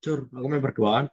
Cur, aku main berduaan.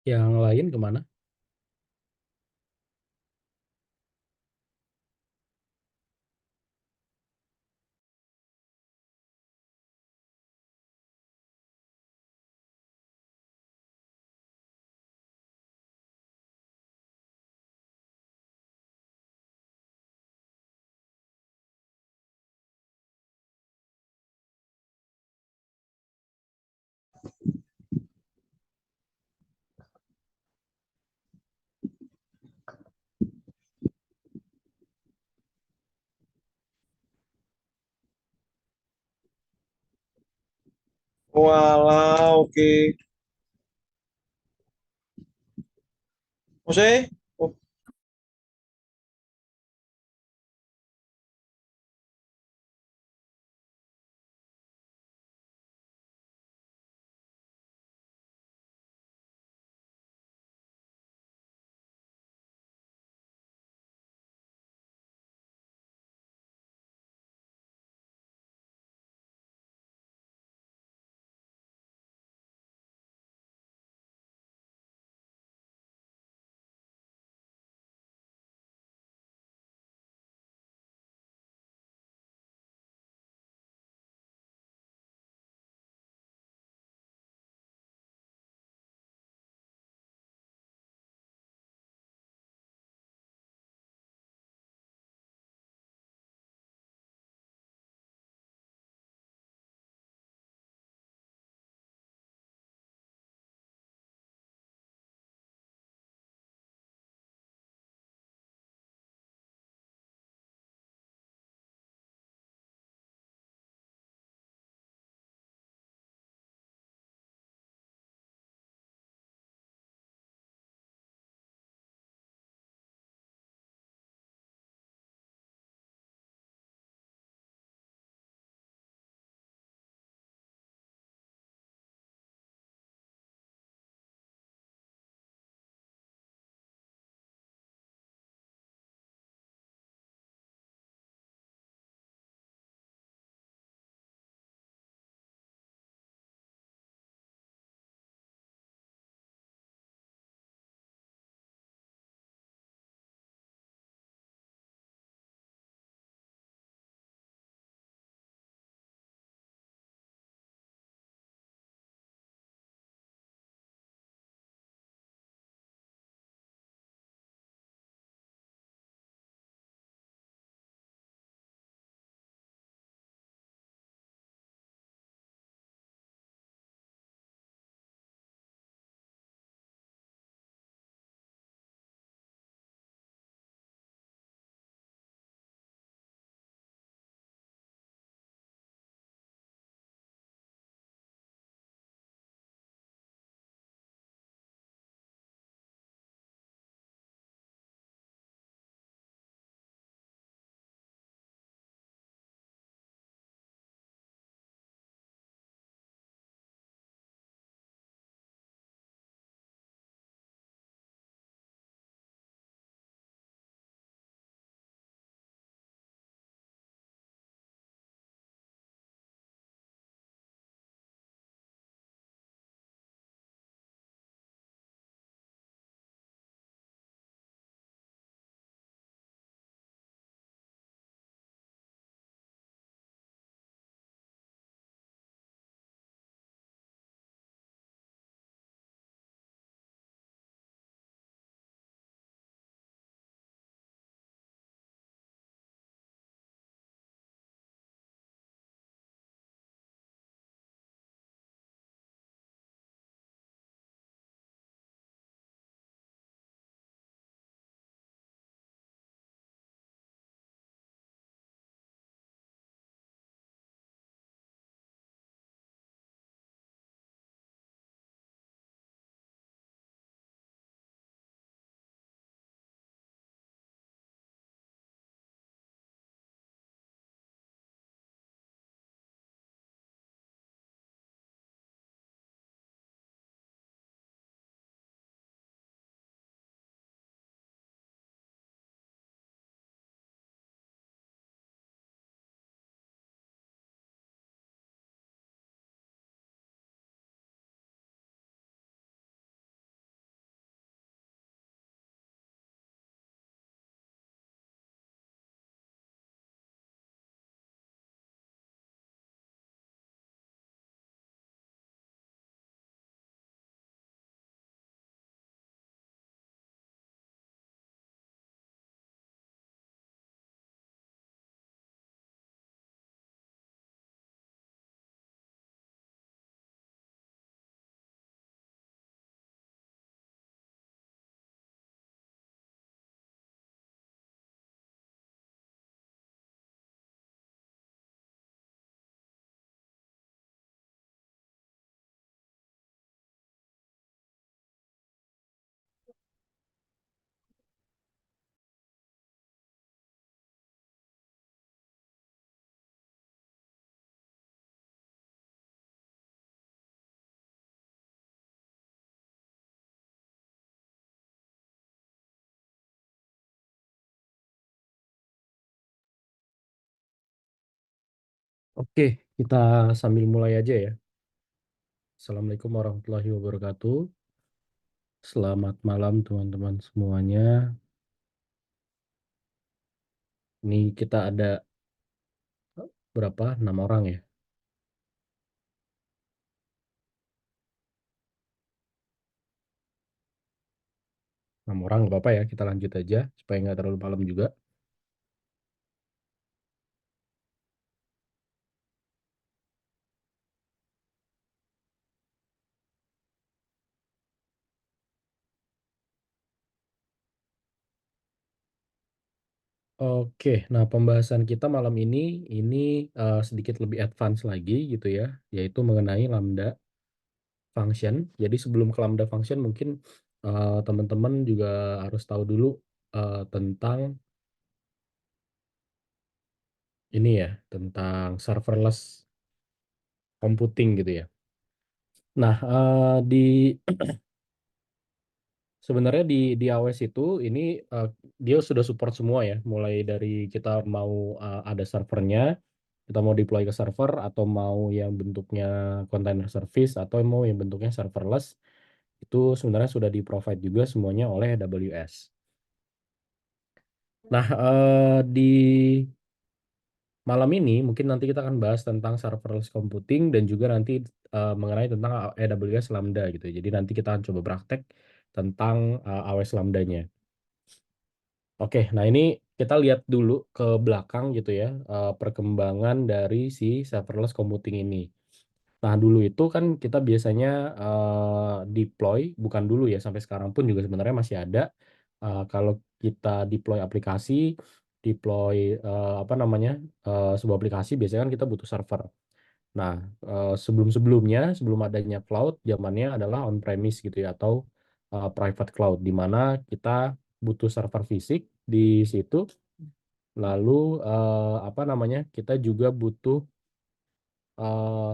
Yang lain kemana? Walah, oke. Maksudnya, Oke, kita sambil mulai aja ya. Assalamualaikum warahmatullahi wabarakatuh. Selamat malam teman-teman semuanya. Ini kita ada berapa? 6 orang ya. 6 orang nggak apa-apa ya. Kita lanjut aja supaya nggak terlalu malam juga. Oke, nah pembahasan kita malam ini sedikit lebih advance lagi gitu ya, yaitu mengenai lambda function. Jadi sebelum ke lambda function mungkin teman-teman juga harus tahu dulu tentang ini ya, tentang serverless computing gitu ya. Nah, sebenarnya di iOS itu ini dia sudah support semua ya, mulai dari kita mau ada servernya, kita mau deploy ke server atau mau yang bentuknya container service atau mau yang bentuknya serverless, itu sebenarnya sudah di-provide juga semuanya oleh AWS. Nah, di malam ini mungkin nanti kita akan bahas tentang serverless computing dan juga nanti mengenai tentang AWS Lambda gitu. Jadi nanti kita akan coba praktek tentang AWS Lambda-nya. Oke, nah ini kita lihat dulu ke belakang gitu ya, perkembangan dari si serverless computing ini. Nah, dulu itu kan kita biasanya deploy, bukan dulu ya, sampai sekarang pun juga sebenarnya masih ada. Kalau kita deploy aplikasi, deploy apa namanya, sebuah aplikasi, biasanya kan kita butuh server. Nah, sebelum-sebelumnya, sebelum adanya cloud, zamannya adalah on-premise gitu ya, atau private cloud, di mana kita butuh server fisik di situ. Lalu apa namanya, kita juga butuh eh,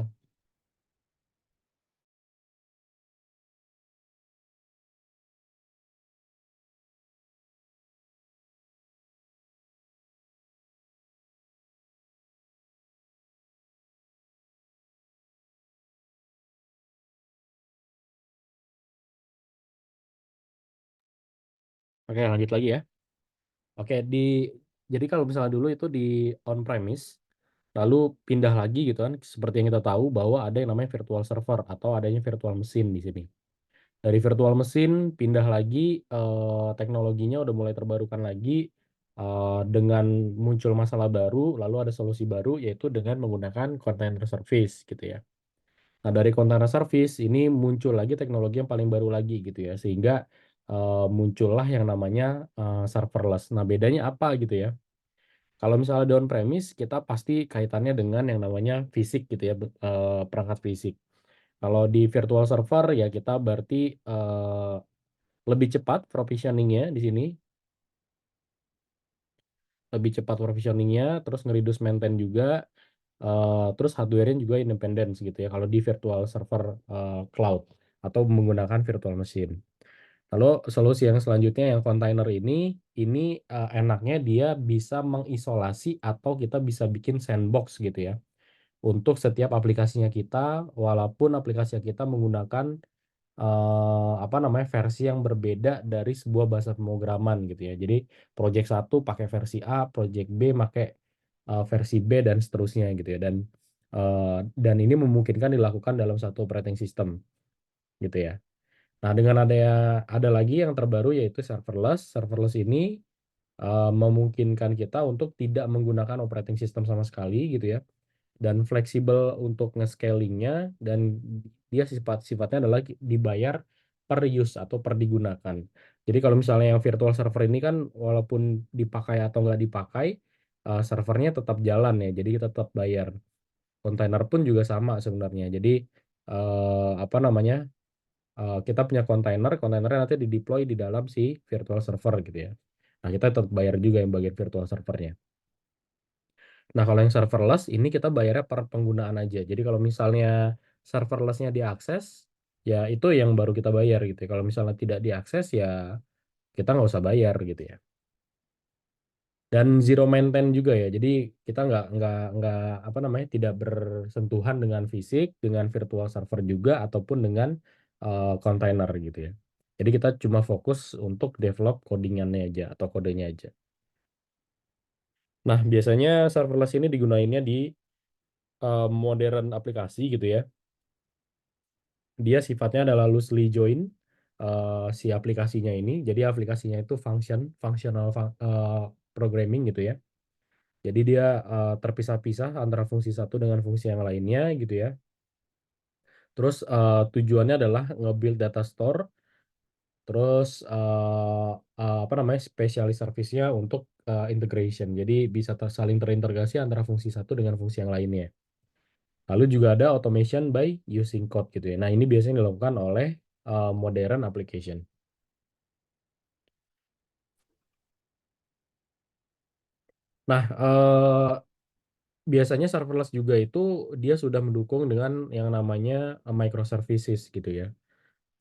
oke lanjut lagi ya. Oke, jadi kalau misalnya dulu itu di on-premise, lalu pindah lagi gitu kan, seperti yang kita tahu bahwa ada yang namanya virtual server atau adanya virtual mesin di sini. Dari virtual mesin pindah lagi, teknologinya udah mulai terbarukan lagi dengan muncul masalah baru, lalu ada solusi baru yaitu dengan menggunakan container service gitu ya. Nah, dari container service ini muncul lagi teknologi yang paling baru lagi gitu ya, sehingga muncullah yang namanya serverless. Nah, bedanya apa gitu ya? Kalau misalnya di on-premise, kita pasti kaitannya dengan yang namanya fisik gitu ya, perangkat fisik. Kalau di virtual server ya kita berarti lebih cepat provisioningnya di sini, lebih cepat provisioningnya, terus nge-reduce maintain juga, terus hardware-nya juga independen gitu ya. Kalau di virtual server cloud atau menggunakan virtual machine. Lalu solusi yang selanjutnya yang kontainer ini enaknya dia bisa mengisolasi atau kita bisa bikin sandbox gitu ya untuk setiap aplikasinya kita, walaupun aplikasi kita menggunakan apa namanya versi yang berbeda dari sebuah bahasa pemrograman gitu ya. Jadi project satu pakai versi A, project B pakai versi B dan seterusnya gitu ya. Dan ini memungkinkan dilakukan dalam satu operating system gitu ya. Nah, dengan ada lagi yang terbaru yaitu serverless. Serverless ini memungkinkan kita untuk tidak menggunakan operating system sama sekali gitu ya, dan fleksibel untuk nge-scalingnya, dan dia sifatnya adalah dibayar per use atau per digunakan. Jadi kalau misalnya yang virtual server ini kan walaupun dipakai atau nggak dipakai, servernya tetap jalan ya, jadi kita tetap bayar. Kontainer pun juga sama sebenarnya. Jadi apa namanya, kita punya kontainernya nanti di-deploy di dalam si virtual server gitu ya. Nah, kita tetap bayar juga yang bagian virtual servernya. Nah, kalau yang serverless ini kita bayarnya per penggunaan aja. Jadi kalau misalnya serverlessnya diakses, ya itu yang baru kita bayar gitu ya. Kalau misalnya tidak diakses, ya kita nggak usah bayar gitu ya. dan zero maintain juga ya. Jadi kita nggak apa namanya tidak bersentuhan dengan fisik, dengan virtual server juga ataupun dengan kontainer gitu ya. Jadi kita cuma fokus untuk develop codingannya aja atau kodenya aja. Nah, biasanya serverless ini digunainnya di modern aplikasi gitu ya. Dia sifatnya adalah loosely join si aplikasinya ini. Jadi aplikasinya itu functional programming gitu ya. Jadi dia terpisah-pisah antara fungsi satu dengan fungsi yang lainnya gitu ya. Terus tujuannya adalah nge-build data store, terus apa namanya specialist service-nya untuk integration. Jadi bisa saling terintegrasi antara fungsi satu dengan fungsi yang lainnya. Lalu juga ada automation by using code gitu ya. Nah ini biasanya dilakukan oleh modern application. Nah biasanya serverless juga itu dia sudah mendukung dengan yang namanya microservices gitu ya.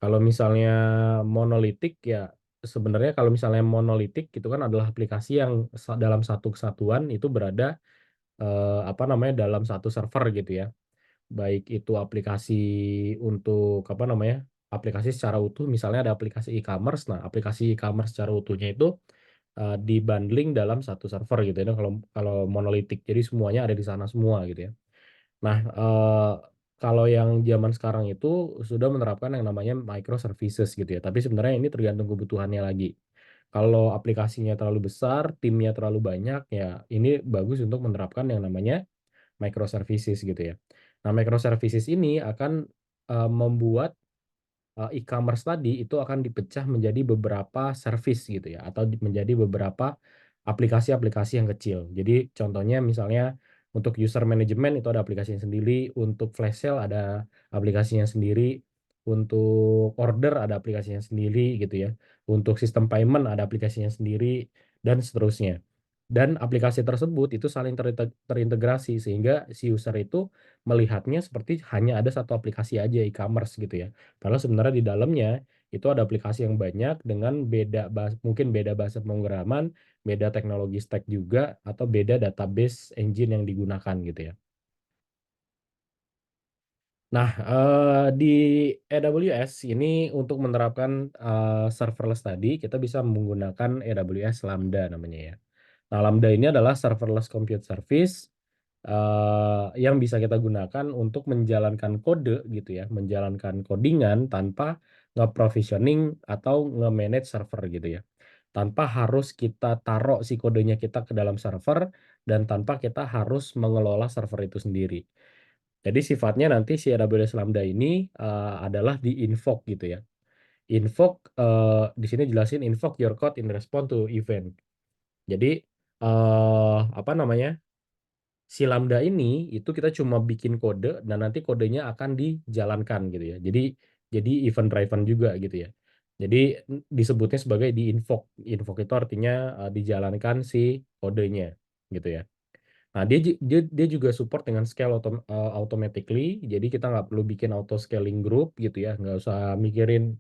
Kalau misalnya monolitik ya sebenarnya kalau misalnya monolitik itu kan adalah aplikasi yang dalam satu kesatuan itu berada apa namanya dalam satu server gitu ya. Baik itu aplikasi untuk apa namanya? Aplikasi secara utuh misalnya ada aplikasi e-commerce. Nah, aplikasi e-commerce secara utuhnya itu dibundling dalam satu server gitu ya. Nah, kalau kalau monolitik jadi semuanya ada di sana semua gitu ya. Nah, kalau yang zaman sekarang itu sudah menerapkan yang namanya microservices gitu ya. Tapi sebenarnya ini tergantung kebutuhannya lagi. Kalau aplikasinya terlalu besar, timnya terlalu banyak, ya ini bagus untuk menerapkan yang namanya microservices gitu ya. Nah, microservices ini akan membuat e-commerce tadi itu akan dipecah menjadi beberapa service gitu ya atau menjadi beberapa aplikasi-aplikasi yang kecil. Jadi contohnya misalnya untuk user management itu ada aplikasinya sendiri, untuk flash sale ada aplikasinya sendiri, untuk order ada aplikasinya sendiri gitu ya. Untuk sistem payment ada aplikasinya sendiri dan seterusnya. Dan aplikasi tersebut itu saling terintegrasi sehingga si user itu melihatnya seperti hanya ada satu aplikasi aja e-commerce gitu ya. Padahal sebenarnya di dalamnya itu ada aplikasi yang banyak dengan mungkin beda bahasa pemrograman, beda teknologi stack juga, atau beda database engine yang digunakan gitu ya. Nah, di AWS ini untuk menerapkan serverless tadi, kita bisa menggunakan AWS Lambda namanya ya. Nah, Lambda ini adalah serverless compute service yang bisa kita gunakan untuk menjalankan kode gitu ya, menjalankan codingan tanpa nge-provisioning atau nge-manage server gitu ya. Tanpa harus kita taruh si kodenya kita ke dalam server dan tanpa kita harus mengelola server itu sendiri. Jadi sifatnya nanti si AWS Lambda ini adalah di invoke gitu ya. Invoke di sini jelasin invoke your code in response to event. Jadi apa namanya? Si Lambda ini itu kita cuma bikin kode dan nanti kodenya akan dijalankan gitu ya. Jadi event driven juga gitu ya. Jadi disebutnya sebagai di invoke. Invoke itu artinya dijalankan si kodenya gitu ya. Nah, dia juga support dengan scale automatically. Jadi kita nggak perlu bikin auto scaling group gitu ya. Nggak usah mikirin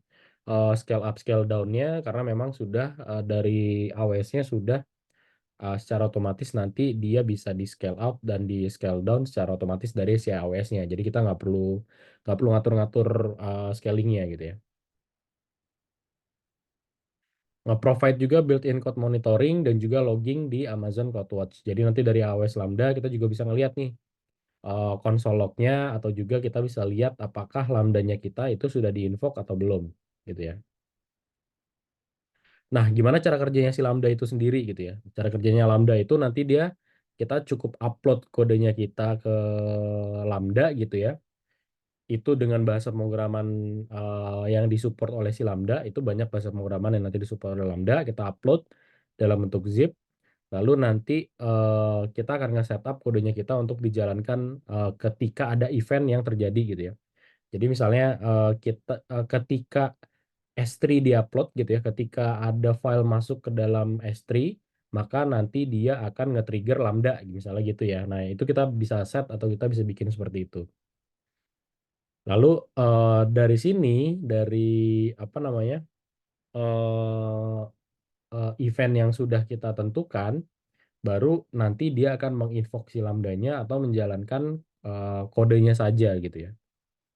scale up scale down-nya karena memang sudah dari AWS-nya sudah secara otomatis nanti dia bisa di scale up dan di scale down secara otomatis dari si AWS-nya. Jadi kita nggak perlu ngatur-ngatur scalingnya gitu ya. Nge-provide juga built-in code monitoring dan juga logging di Amazon CloudWatch. Jadi nanti dari AWS Lambda kita juga bisa ngeliat nih konsol lognya atau juga kita bisa lihat apakah lambdanya kita itu sudah di-invoke atau belum gitu ya. Nah, gimana cara kerjanya si Lambda itu sendiri gitu ya. Cara kerjanya Lambda itu nanti dia kita cukup upload kodenya kita ke Lambda gitu ya. Itu dengan bahasa pemrograman yang disupport oleh si Lambda, itu banyak bahasa pemrograman yang nanti disupport oleh Lambda, kita upload dalam bentuk zip, lalu nanti kita akan nge-setup kodenya kita untuk dijalankan ketika ada event yang terjadi gitu ya. Jadi misalnya ketika S3 diupload gitu ya, ketika ada file masuk ke dalam S3, maka nanti dia akan nge-trigger Lambda misalnya gitu ya. Nah, itu kita bisa set atau kita bisa bikin seperti itu. Lalu dari sini, dari apa namanya, eh, event yang sudah kita tentukan, baru nanti dia akan menginvoke si lambdanya atau menjalankan kodenya saja gitu ya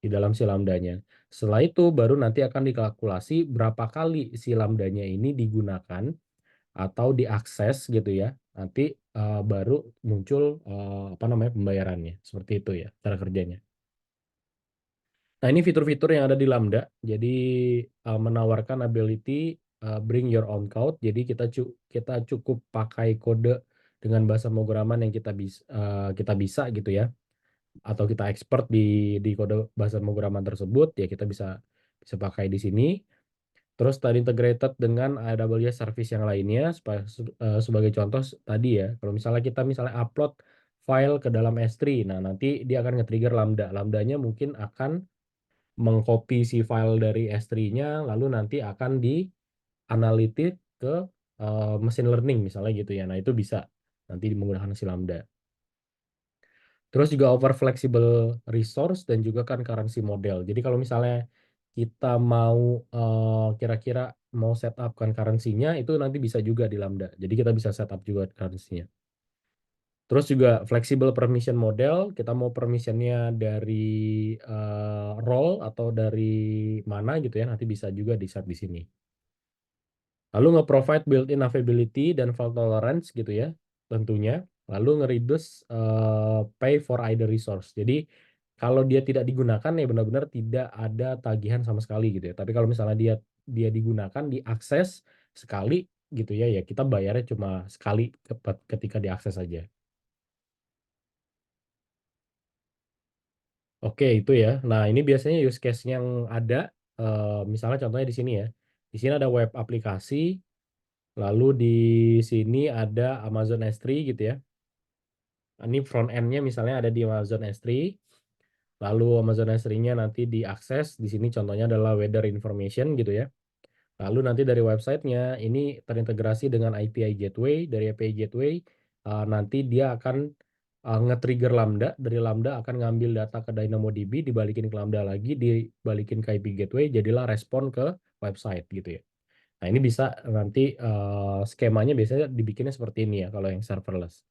di dalam si lambdanya. Setelah itu baru nanti akan dikalkulasi berapa kali si lambdanya ini digunakan atau diakses gitu ya. Nanti baru muncul apa namanya pembayarannya. Seperti itu ya cara kerjanya. Nah, ini fitur-fitur yang ada di Lambda. Jadi menawarkan ability bring your own code. Jadi kita cukup pakai kode dengan bahasa pemrograman yang kita bisa gitu ya, atau kita expert di kode bahasa pemrograman tersebut ya, kita bisa bisa pakai di sini. Terus tadi integrated dengan AWS service yang lainnya sebagai contoh tadi ya, kalau misalnya kita upload file ke dalam S3, nah nanti dia akan nge-trigger Lambda. Lambdanya mungkin akan mengcopy si file dari S3-nya, lalu nanti akan dianalitik ke machine learning misalnya gitu ya. Nah, itu bisa nanti menggunakan si Lambda. Terus juga over flexible resource dan juga kan currency model. Jadi kalau misalnya kita mau kira-kira mau setup kan currency-nya, itu nanti bisa juga di Lambda. Jadi kita bisa setup juga currency-nya. Terus juga flexible permission model, kita mau permission-nya dari role atau dari mana gitu ya, nanti bisa juga di-set di sini. Lalu nge-provide built-in availability dan fault tolerance gitu ya, tentunya. Lalu nge-reduce pay for either resource. Jadi kalau dia tidak digunakan ya benar-benar tidak ada tagihan sama sekali gitu ya. Tapi kalau misalnya dia dia digunakan, diakses sekali gitu ya, ya kita bayarnya cuma sekali ketika diakses saja. Oke, itu ya. Nah, ini biasanya use case yang ada, misalnya contohnya di sini ya. Di sini ada web aplikasi, lalu di sini ada Amazon S3 gitu ya. Ini front end-nya misalnya ada di Amazon S3, lalu Amazon S3-nya nanti diakses. Di sini contohnya adalah weather information gitu ya. Lalu nanti dari websitenya ini terintegrasi dengan API gateway. Dari API gateway nanti dia akan nge-trigger Lambda. Dari Lambda akan ngambil data ke DynamoDB, dibalikin ke Lambda lagi, dibalikin ke API gateway, jadilah respon ke website gitu ya. Nah, ini bisa nanti skemanya biasanya dibikinnya seperti ini ya kalau yang serverless.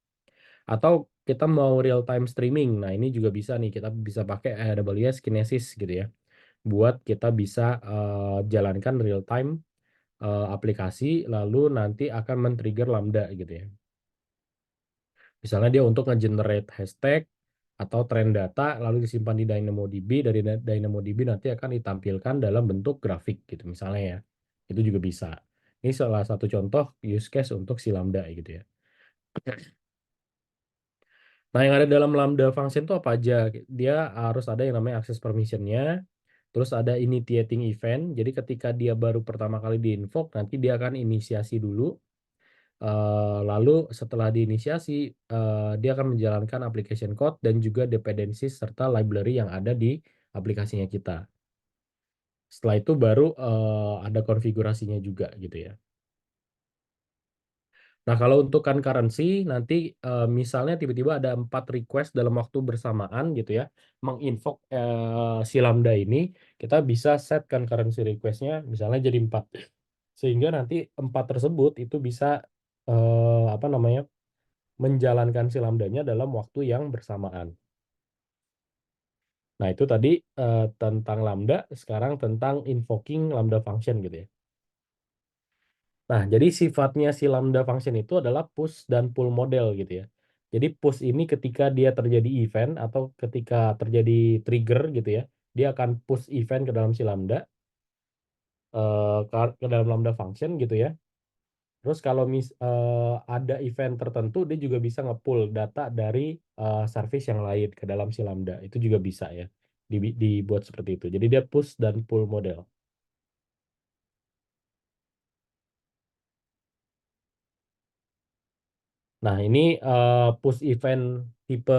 Atau kita mau real time streaming. Nah, ini juga bisa nih, kita bisa pakai AWS Kinesis gitu ya. Buat kita bisa jalankan real time aplikasi, lalu nanti akan men-trigger Lambda gitu ya. Misalnya dia untuk nge-generate hashtag atau trend data, lalu disimpan di DynamoDB, dari DynamoDB nanti akan ditampilkan dalam bentuk grafik gitu misalnya ya. Itu juga bisa. Ini salah satu contoh use case untuk si Lambda gitu ya. Nah, yang ada dalam Lambda function itu apa aja? Dia harus ada yang namanya access permission-nya, terus ada initiating event. Jadi ketika dia baru pertama kali di-invoke, nanti dia akan inisiasi dulu. Lalu setelah diinisiasi, dia akan menjalankan application code dan juga dependencies serta library yang ada di aplikasinya kita. Setelah itu baru ada konfigurasinya juga gitu ya. Nah, kalau untuk concurrency nanti misalnya tiba-tiba ada 4 request dalam waktu bersamaan gitu ya, menginvoke si Lambda ini, kita bisa set concurrency request-nya misalnya jadi 4. Sehingga nanti 4 tersebut itu bisa apa namanya? Menjalankan si Lambdanya dalam waktu yang bersamaan. Nah, itu tadi tentang Lambda, sekarang tentang invoking Lambda function gitu ya. Nah, jadi sifatnya si Lambda function itu adalah push dan pull model gitu ya. Jadi push ini ketika dia terjadi event atau ketika terjadi trigger gitu ya, dia akan push event ke dalam si Lambda, ke dalam Lambda function gitu ya. Terus kalau ada event tertentu, dia juga bisa nge-pull data dari service yang lain ke dalam si Lambda. Itu juga bisa ya, dibuat seperti itu. Jadi dia push dan pull model. Nah, ini push event, tipe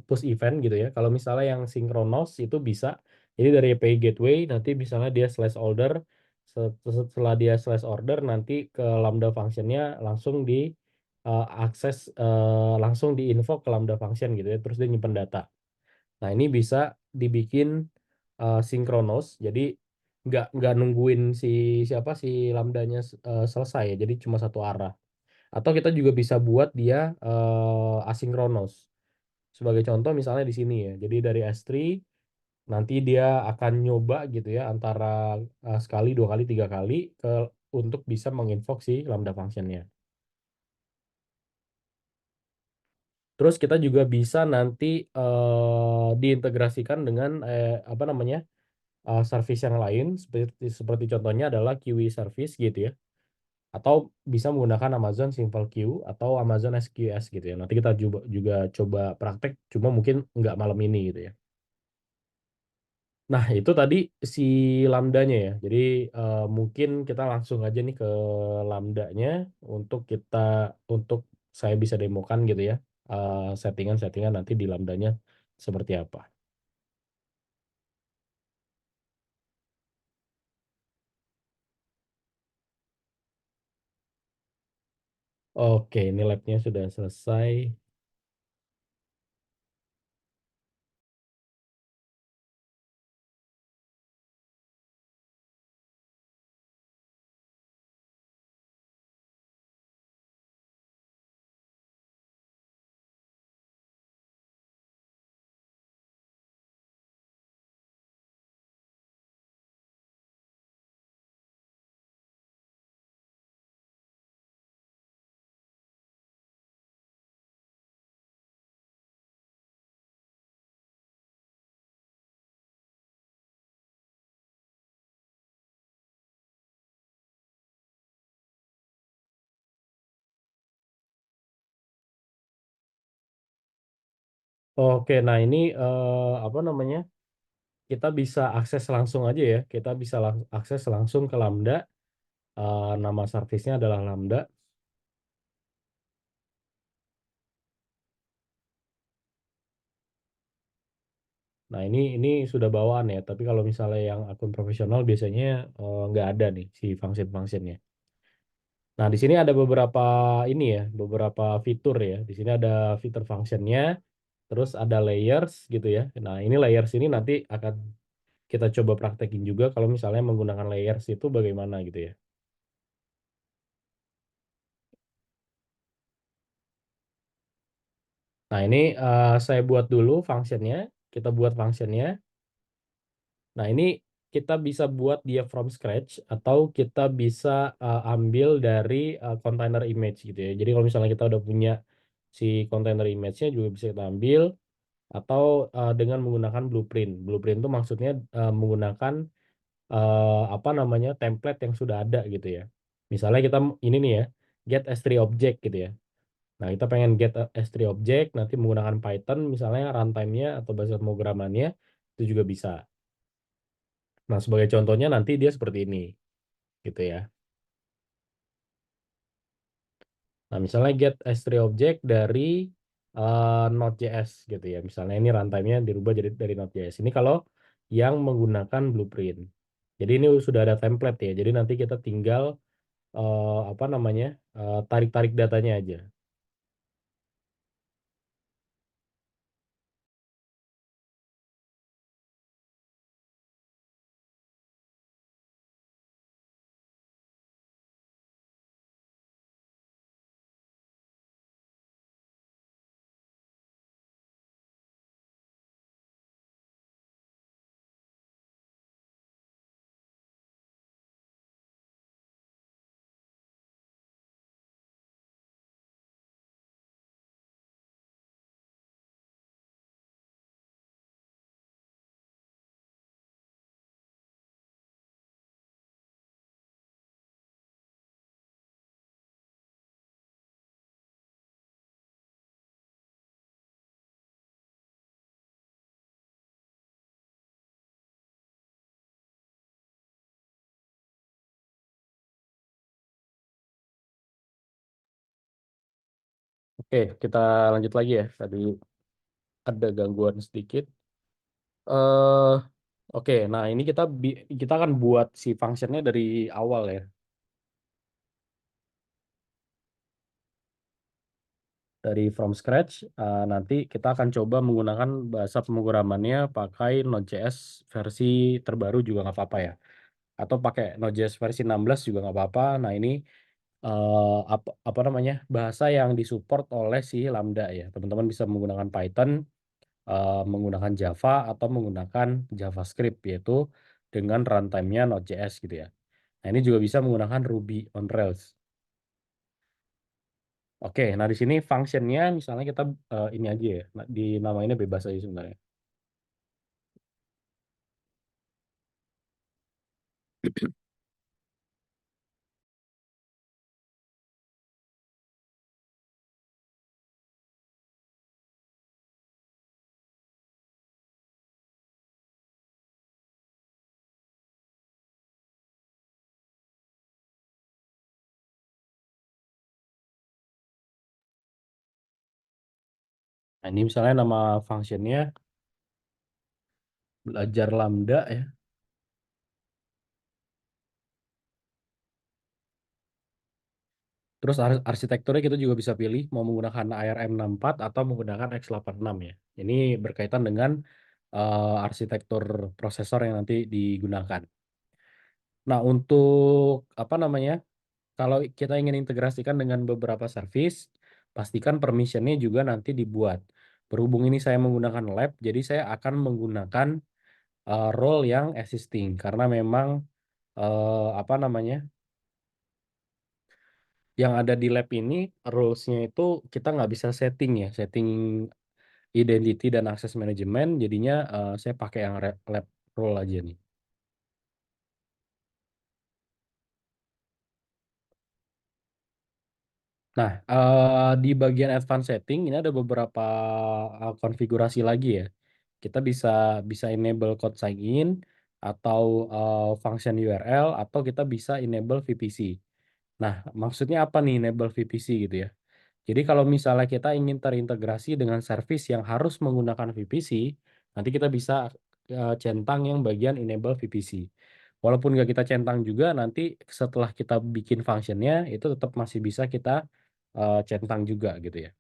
push event gitu ya. Kalau misalnya yang synchronous itu bisa. Jadi dari API gateway, nanti misalnya dia slash order. Setelah dia slash order, nanti ke Lambda functionnya langsung di akses, langsung di info ke Lambda function gitu ya. Terus dia nyimpen data. Nah, ini bisa dibikin sinkronos. Jadi nggak nungguin si siapa si lambdanya selesai ya. Jadi cuma satu arah. Atau kita juga bisa buat dia asinkronos. Sebagai contoh misalnya di sini ya. Jadi dari S3 nanti dia akan nyoba gitu ya antara sekali, dua kali, tiga kali untuk bisa menginvoke si Lambda functionnya. Terus kita juga bisa nanti diintegrasikan dengan apa namanya service yang lain seperti contohnya adalah Kiwi service gitu ya. Atau bisa menggunakan Amazon Simple Queue atau Amazon SQS gitu ya. Nanti kita juga coba praktek, cuma mungkin nggak malam ini gitu ya. Nah, itu tadi si lambdanya ya. Jadi mungkin kita langsung aja nih ke lambdanya untuk saya bisa demokan gitu ya. Settingan-settingan nanti di lambdanya seperti apa. Oke, ini labnya sudah selesai. Oke, nah ini apa namanya? Kita bisa akses langsung aja ya. Kita bisa akses langsung ke Lambda. Nama servicenya adalah Lambda. Nah ini sudah bawaan ya. Tapi kalau misalnya yang akun profesional biasanya nggak ada nih si function-functionnya. Nah di sini ada beberapa ini ya, beberapa fitur ya. Di sini ada fitur functionnya, terus ada layers gitu ya. Nah ini layers ini nanti akan kita coba praktekin juga kalau misalnya menggunakan layers itu bagaimana gitu ya. Nah ini saya buat dulu functionnya. Kita buat functionnya. Nah, ini kita bisa buat dia from scratch atau kita bisa ambil dari container image gitu ya. Jadi kalau misalnya kita udah punya si container image-nya juga bisa kita ambil atau dengan menggunakan blueprint. Blueprint itu maksudnya menggunakan apa namanya template yang sudah ada gitu ya. Misalnya kita ini nih ya, get S3 object gitu ya. Nah, kita pengen get S3 object nanti menggunakan Python misalnya runtime-nya atau bahasa pemrogramannya itu juga bisa. Nah, sebagai contohnya nanti dia seperti ini, gitu ya. Nah, misalnya get S3 object dari Node.js gitu ya. Misalnya ini runtime-nya dirubah jadi dari Node.js. Ini kalau yang menggunakan blueprint. Jadi ini sudah ada template ya. Jadi nanti kita tinggal apa namanya tarik-tarik datanya aja. Oke, kita lanjut lagi ya. Tadi ada gangguan sedikit. eh Oke, nah ini kita akan buat si functionnya dari awal ya. Dari from scratch. Nanti kita akan coba menggunakan bahasa pemrogramannya pakai Node.js versi terbaru juga nggak apa-apa ya. Atau pakai Node.js versi 16 juga nggak apa-apa. Nah ini apa namanya, bahasa yang disupport oleh si Lambda ya. Teman-teman bisa menggunakan Python, menggunakan Java atau menggunakan JavaScript, yaitu dengan runtime-nya Node.js gitu ya. Nah, ini juga bisa menggunakan Ruby on Rails. Oke, nah di sini functionnya misalnya kita ini aja ya, dinamainnya bebas aja sebenarnya. Nah, ini misalnya nama functionnya belajar Lambda ya. Terus arsitekturnya kita juga bisa pilih mau menggunakan ARM64 atau menggunakan x86 ya. Ini berkaitan dengan arsitektur prosesor yang nanti digunakan. Nah, untuk apa namanya? Kalau kita ingin integrasikan dengan beberapa service, pastikan permissionnya juga nanti dibuat. Berhubung ini saya menggunakan lab, jadi saya akan menggunakan role yang existing karena memang apa namanya? Yang ada di lab ini rules-nya itu kita nggak bisa setting ya, setting identity dan access management, jadinya saya pakai yang lab role aja nih. Nah, di bagian advanced setting ini ada beberapa konfigurasi lagi ya. Kita bisa bisa enable code sign-in atau function URL atau kita bisa enable VPC. Nah, maksudnya apa nih enable VPC gitu ya? Jadi kalau misalnya kita ingin terintegrasi dengan service yang harus menggunakan VPC, nanti kita bisa centang yang bagian enable VPC. Walaupun nggak kita centang juga, nanti setelah kita bikin functionnya, itu tetap masih bisa kita centang juga gitu ya.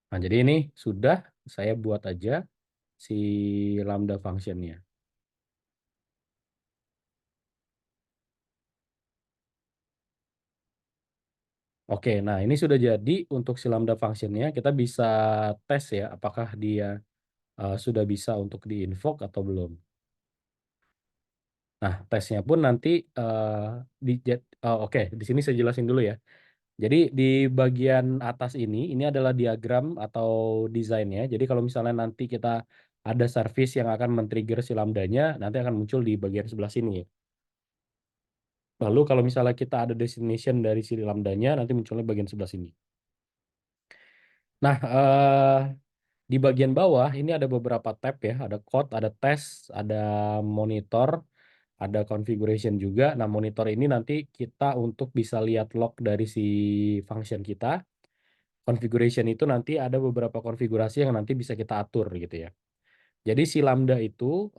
Nah, jadi ini sudah saya buat aja si lambda functionnya. Oke, nah ini sudah jadi untuk si lambda functionnya. Kita bisa tes ya, apakah dia sudah bisa untuk di-invoke atau belum. Nah, tesnya pun nanti oke, di sini saya jelasin dulu ya. Jadi di bagian atas ini adalah diagram atau desainnya. Jadi kalau misalnya nanti kita ada service yang akan men-trigger si lambdanya, nanti akan muncul di bagian sebelah sini. Lalu kalau misalnya kita ada destination dari si lambdanya, nanti munculnya bagian sebelah sini. Nah, di bagian bawah ini ada beberapa tab ya, ada code, ada test, ada monitor, ada configuration juga. Nah, monitor ini nanti kita untuk bisa lihat log dari si function kita. Configuration itu nanti ada beberapa konfigurasi yang nanti bisa kita atur gitu ya. Jadi si lambda itu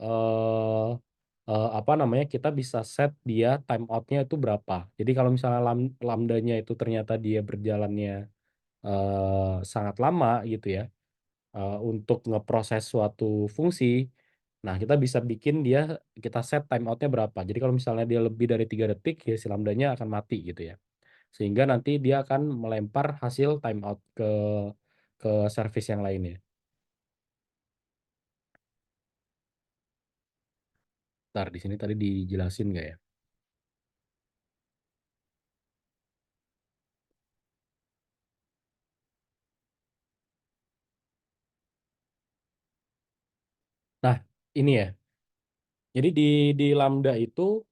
apa namanya, kita bisa set dia timeoutnya itu berapa. Jadi kalau misalnya lambdanya itu ternyata dia berjalannya sangat lama gitu ya, untuk ngeproses suatu fungsi. Nah, kita bisa bikin dia, kita set timeoutnya berapa. Jadi kalau misalnya dia lebih dari 3 detik, ya si lambdanya akan mati gitu ya. Sehingga nanti dia akan melempar hasil timeout ke service yang lainnya. Ntar di sini tadi dijelasin nggak ya? Nah, ini ya. Jadi di Lambda itu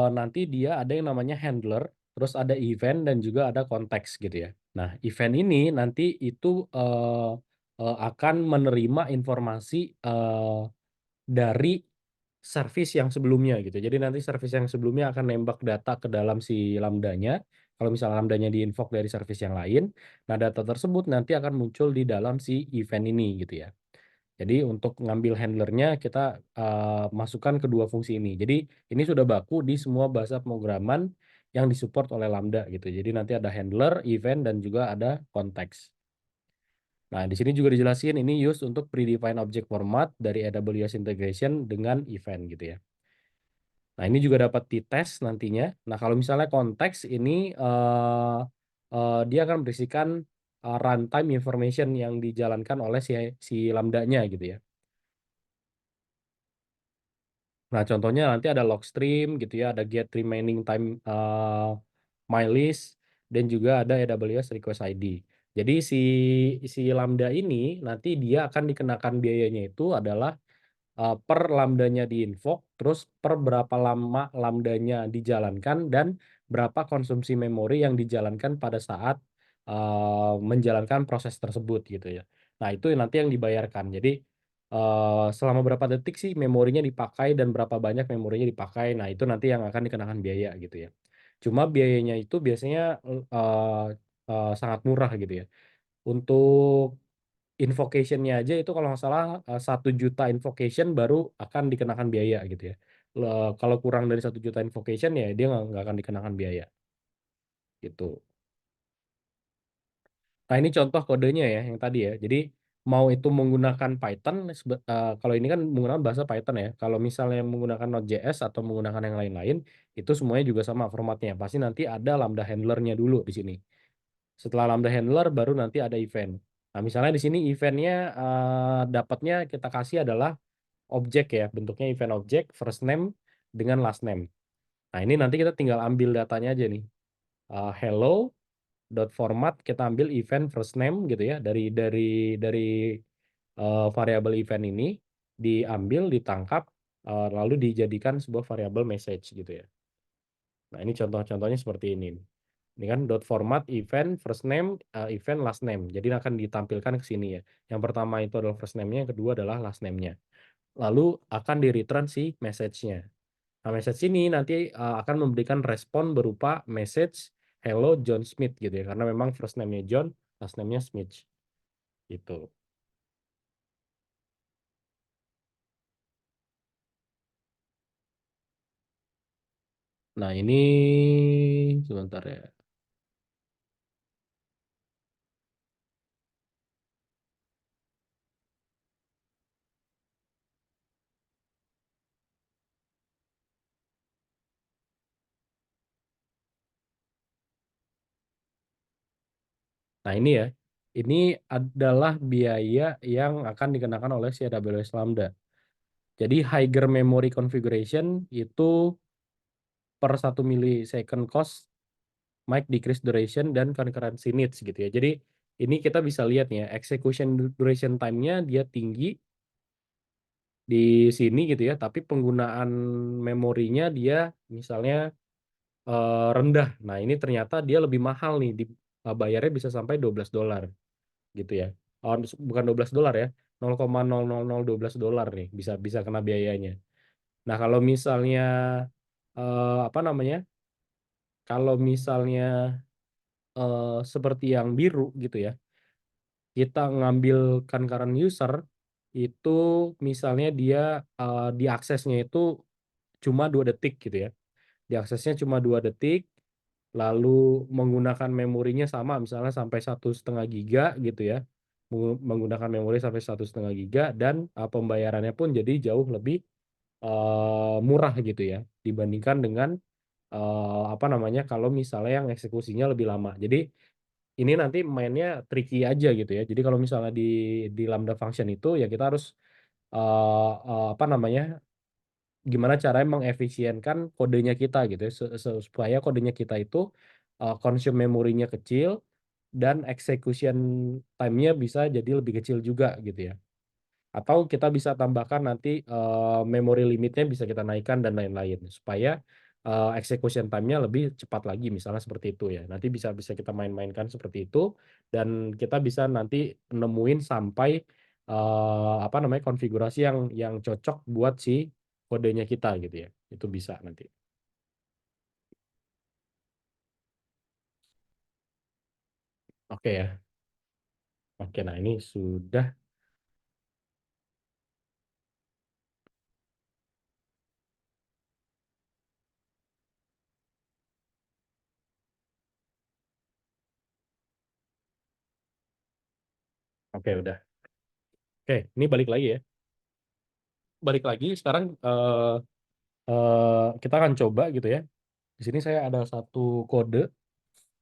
nanti dia ada yang namanya handler, terus ada event dan juga ada konteks gitu ya. Nah, event ini nanti itu akan menerima informasi dari service yang sebelumnya gitu. Jadi nanti service yang sebelumnya akan nembak data ke dalam si lambdanya. Kalau misalnya lambdanya di-invoke dari service yang lain, nah data tersebut nanti akan muncul di dalam si event ini gitu ya. Jadi untuk ngambil handlernya kita masukkan kedua fungsi ini. Jadi ini sudah baku di semua bahasa pemrograman yang disupport oleh Lambda gitu. Jadi nanti ada handler, event, dan juga ada konteks. Nah, di sini juga dijelasin ini use untuk predefined object format dari AWS integration dengan event gitu ya. Nah, ini juga dapat dites nantinya. Nah, kalau misalnya konteks ini dia akan berisikan runtime information yang dijalankan oleh si lambdanya gitu ya. Nah, contohnya nanti ada log stream gitu ya, ada get remaining time my list, dan juga ada AWS request ID. Jadi si Lambda ini nanti dia akan dikenakan biayanya itu adalah per lambdanya diinvoke, terus per berapa lama lambdanya dijalankan, dan berapa konsumsi memori yang dijalankan pada saat menjalankan proses tersebut gitu ya. Nah, itu nanti yang dibayarkan. Jadi selama berapa detik sih memorinya dipakai dan berapa banyak memorinya dipakai. Nah, itu nanti yang akan dikenakan biaya gitu ya. Cuma biayanya itu biasanya sangat murah gitu ya. Untuk invocation-nya aja itu kalau nggak salah 1 juta invocation baru akan dikenakan biaya gitu ya. Kalau kurang dari 1 juta invocation ya dia nggak akan dikenakan biaya gitu. Nah, ini contoh kodenya ya yang tadi ya. Jadi mau itu menggunakan Python, kalau ini kan menggunakan bahasa Python ya. Kalau misalnya menggunakan Node.js atau menggunakan yang lain-lain, itu semuanya juga sama formatnya. Pasti nanti ada lambda handlernya dulu di sini. Setelah lambda handler baru nanti ada event. Nah, misalnya di sini eventnya dapatnya kita kasih adalah objek ya, bentuknya event objek, first name dengan last name. Nah, ini nanti kita tinggal ambil datanya aja nih. Hello dot format, kita ambil event first name gitu ya, dari variabel event ini diambil, ditangkap, lalu dijadikan sebuah variabel message gitu ya. Nah, ini contoh-contohnya seperti ini. Ini kan dot format event first name, event last name. Jadi akan ditampilkan ke sini ya. Yang pertama itu adalah first name-nya, yang kedua adalah last name-nya. Lalu akan di-return si message-nya. Nah, message ini nanti akan memberikan respon berupa message hello John Smith gitu ya. Karena memang first name-nya John, last name-nya Smith gitu. Nah, ini sebentar ya. Nah, ini ya. Ini adalah biaya yang akan dikenakan oleh si AWS Lambda. Jadi higher memory configuration itu per 1 millisecond cost, might decrease duration, dan concurrency needs gitu ya. Jadi ini kita bisa lihat nih ya, execution duration time-nya dia tinggi di sini gitu ya, tapi penggunaan memorinya dia misalnya rendah. Nah, ini ternyata dia lebih mahal nih, bayarnya bisa sampai $12 gitu ya. Oh, bukan $12 ya, 0,00012 nih bisa bisa kena biayanya. Nah, kalau misalnya apa namanya? Kalau misalnya seperti yang biru gitu ya, kita ngambil concurrent user itu misalnya dia diaksesnya itu cuma 2 detik gitu ya. Diaksesnya cuma 2 detik, lalu menggunakan memorinya sama misalnya sampai 1,5 giga gitu ya. Menggunakan memori sampai 1,5 giga, dan pembayarannya pun jadi jauh lebih murah gitu ya dibandingkan dengan apa namanya kalau misalnya yang eksekusinya lebih lama. Jadi ini nanti mainnya tricky aja gitu ya. Jadi kalau misalnya di Lambda function itu ya kita harus apa namanya, gimana caranya mengefisienkan kodenya kita gitu ya, supaya kodenya kita itu consume memorinya kecil dan execution time-nya bisa jadi lebih kecil juga gitu ya. Atau kita bisa tambahkan nanti memory limitnya bisa kita naikkan dan lain-lain supaya execution time-nya lebih cepat lagi misalnya seperti itu ya. Nanti bisa bisa kita main-mainkan seperti itu, dan kita bisa nanti nemuin sampai apa namanya konfigurasi yang cocok buat si kodenya kita gitu ya. Itu bisa nanti. Oke ya. Oke, nah ini sudah. Oke, udah. Oke, ini balik lagi ya. Balik lagi sekarang Kita akan coba gitu ya. Di sini saya ada satu kode.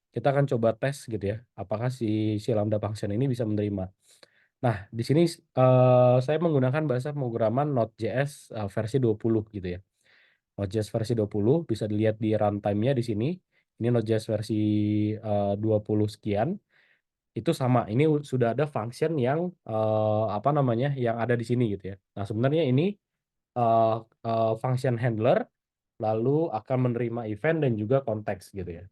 Kita akan coba tes gitu ya. Apakah si Lambda function ini bisa menerima. Nah, di sini saya menggunakan bahasa pemrograman Node.js versi 20 gitu ya. Node.js versi 20 bisa dilihat di runtime-nya di sini. Ini Node.js versi 20 sekian. Itu sama. Ini sudah ada function yang apa namanya? Yang ada di sini gitu ya. Nah, sebenarnya ini eh, function handler lalu akan menerima event dan juga konteks gitu ya.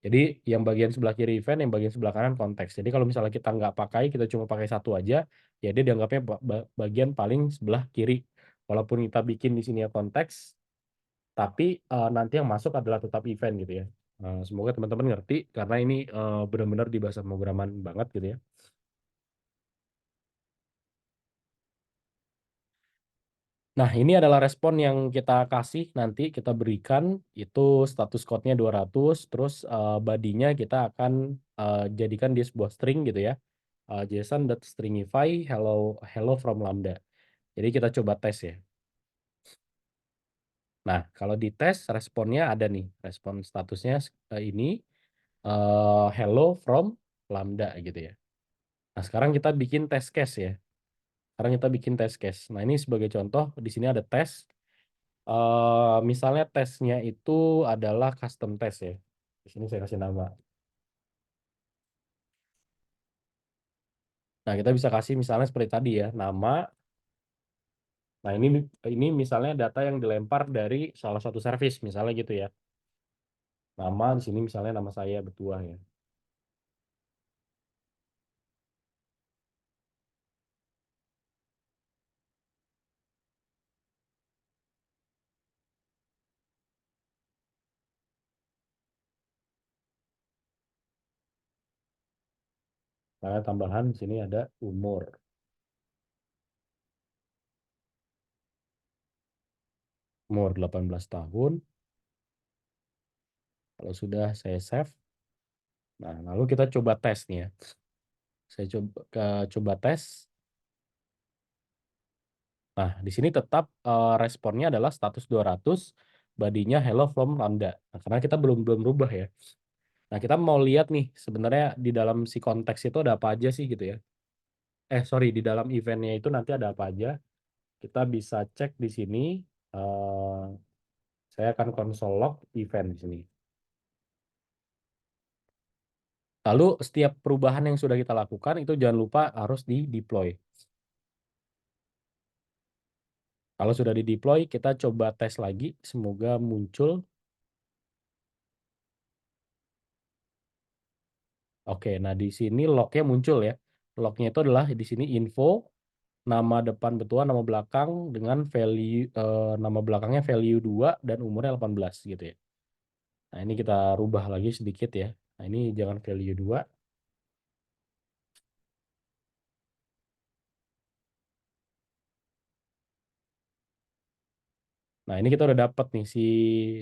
Jadi yang bagian sebelah kiri event, yang bagian sebelah kanan konteks. Jadi kalau misalnya kita nggak pakai, kita cuma pakai satu aja, ya dia dianggapnya bagian paling sebelah kiri. Walaupun kita bikin di sini ya konteks, tapi nanti yang masuk adalah tetap event gitu ya. Semoga teman-teman ngerti karena ini benar-benar di bahasa pemrograman banget gitu ya. Nah, ini adalah respon yang kita kasih nanti kita berikan itu status code-nya 200, terus body-nya kita akan jadikan dia sebuah string gitu ya. JSON.stringify hello hello from Lambda. Jadi kita coba tes ya. Nah, kalau di tes responnya ada nih. Respon statusnya ini hello from Lambda gitu ya. Nah, sekarang kita bikin test case ya. Sekarang kita bikin test case. Nah, ini sebagai contoh di sini ada tes. Misalnya tesnya itu adalah custom test ya. Di sini saya kasih nama. Nah, kita bisa kasih misalnya seperti tadi ya, nama. Nah, ini misalnya data yang dilempar dari salah satu service misalnya gitu ya. Nama di sini misalnya nama saya Betua ya. Nah, tambahan di sini ada umur. Umur 18 tahun. Kalau sudah saya save. Nah, lalu kita coba tes nih ya. Saya coba tes. Nah, di sini tetap responnya adalah status 200, badinya hello from Lambda. Nah, karena kita belum belum rubah ya. Nah, kita mau lihat nih sebenarnya di dalam si konteks itu ada apa aja sih gitu ya. Sorry, di dalam eventnya itu nanti ada apa aja. Kita bisa cek di sini. eh, saya akan console log event di sini. Lalu setiap perubahan yang sudah kita lakukan itu jangan lupa harus di deploy. Kalau sudah di deploy, kita coba tes lagi. Semoga muncul. Oke, nah di sini lognya muncul ya. Lognya itu adalah di sini info, nama depan betulan, nama belakang dengan value, nama belakangnya value 2 dan umurnya 18 gitu ya. Nah ini kita rubah lagi sedikit ya. Nah ini jangan value 2. Nah ini kita udah dapat nih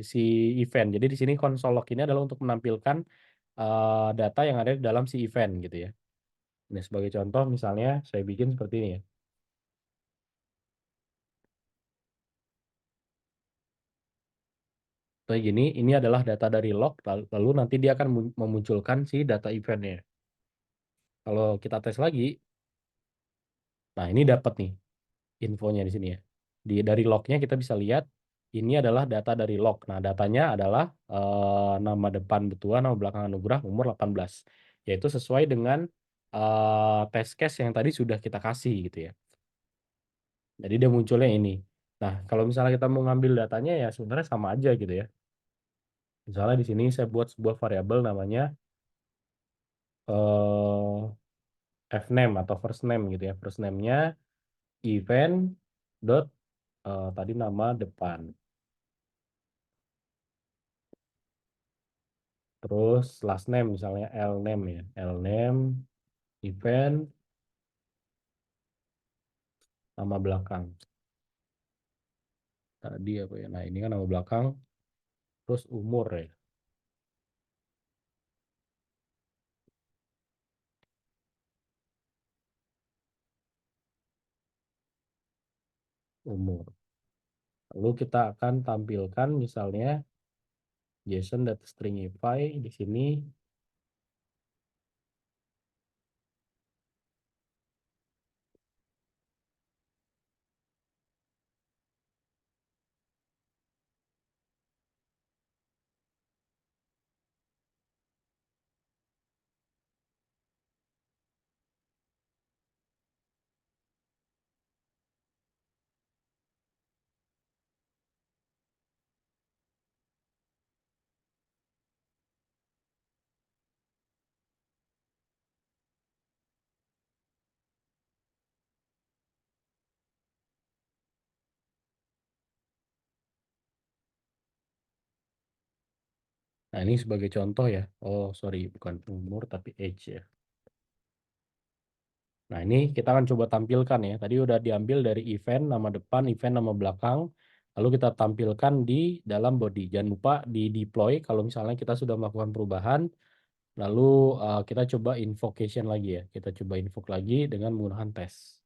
si event. Jadi di sini console log ini adalah untuk menampilkan data yang ada di dalam si event gitu ya. Ini sebagai contoh misalnya saya bikin seperti ini ya. Kayak gini, ini adalah data dari log, lalu nanti dia akan memunculkan si data eventnya. Kalau kita tes lagi, nah ini dapat nih infonya di sini ya. Dari lognya kita bisa lihat ini adalah data dari log. Nah, datanya adalah nama depan Betua, nama belakang Anugrah, umur 18. Yaitu sesuai dengan test case yang tadi sudah kita kasih gitu ya. Jadi dia munculnya ini. Nah, kalau misalnya kita mau ngambil datanya ya sebenarnya sama aja gitu ya. Misalnya di sini saya buat sebuah variabel namanya eh fname atau first name gitu ya. First name-nya event dot tadi nama depan. Terus last name misalnya L name ya. L name event nama belakang. Tadi apa ya? Nah, ini kan nama belakang terus umur ya. Umur. Lalu kita akan tampilkan misalnya JSON data stringify di sini. Nah, ini sebagai contoh ya. Oh, sorry, bukan umur tapi age ya. Nah, ini kita akan coba tampilkan ya. Tadi udah diambil dari event, nama depan, event, nama belakang. Lalu kita tampilkan di dalam body. Jangan lupa di deploy kalau misalnya kita sudah melakukan perubahan. Lalu kita coba invocation lagi ya. Kita coba invoke lagi dengan menggunakan tes.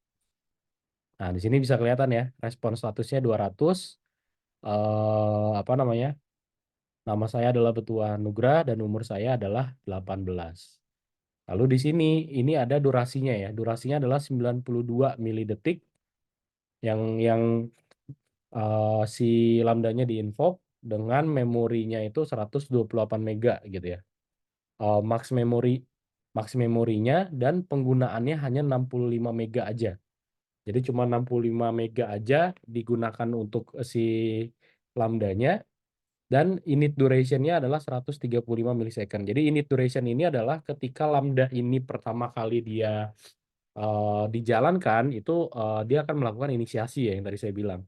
Nah, di sini bisa kelihatan ya. Respon statusnya 200. Apa namanya? Nama saya adalah Betua Nugra dan umur saya adalah 18. Lalu di sini ini ada durasinya ya. Durasinya adalah 92 milidetik yang si lambdanya diinvoke dengan memorinya itu 128 mega gitu ya. Max memorinya dan penggunaannya hanya 65 mega aja. Jadi cuma 65 mega aja digunakan untuk si lambdanya dan init duration-nya adalah 135 milisecond. Jadi init duration ini adalah ketika lambda ini pertama kali dia dijalankan itu dia akan melakukan inisiasi ya yang tadi saya bilang.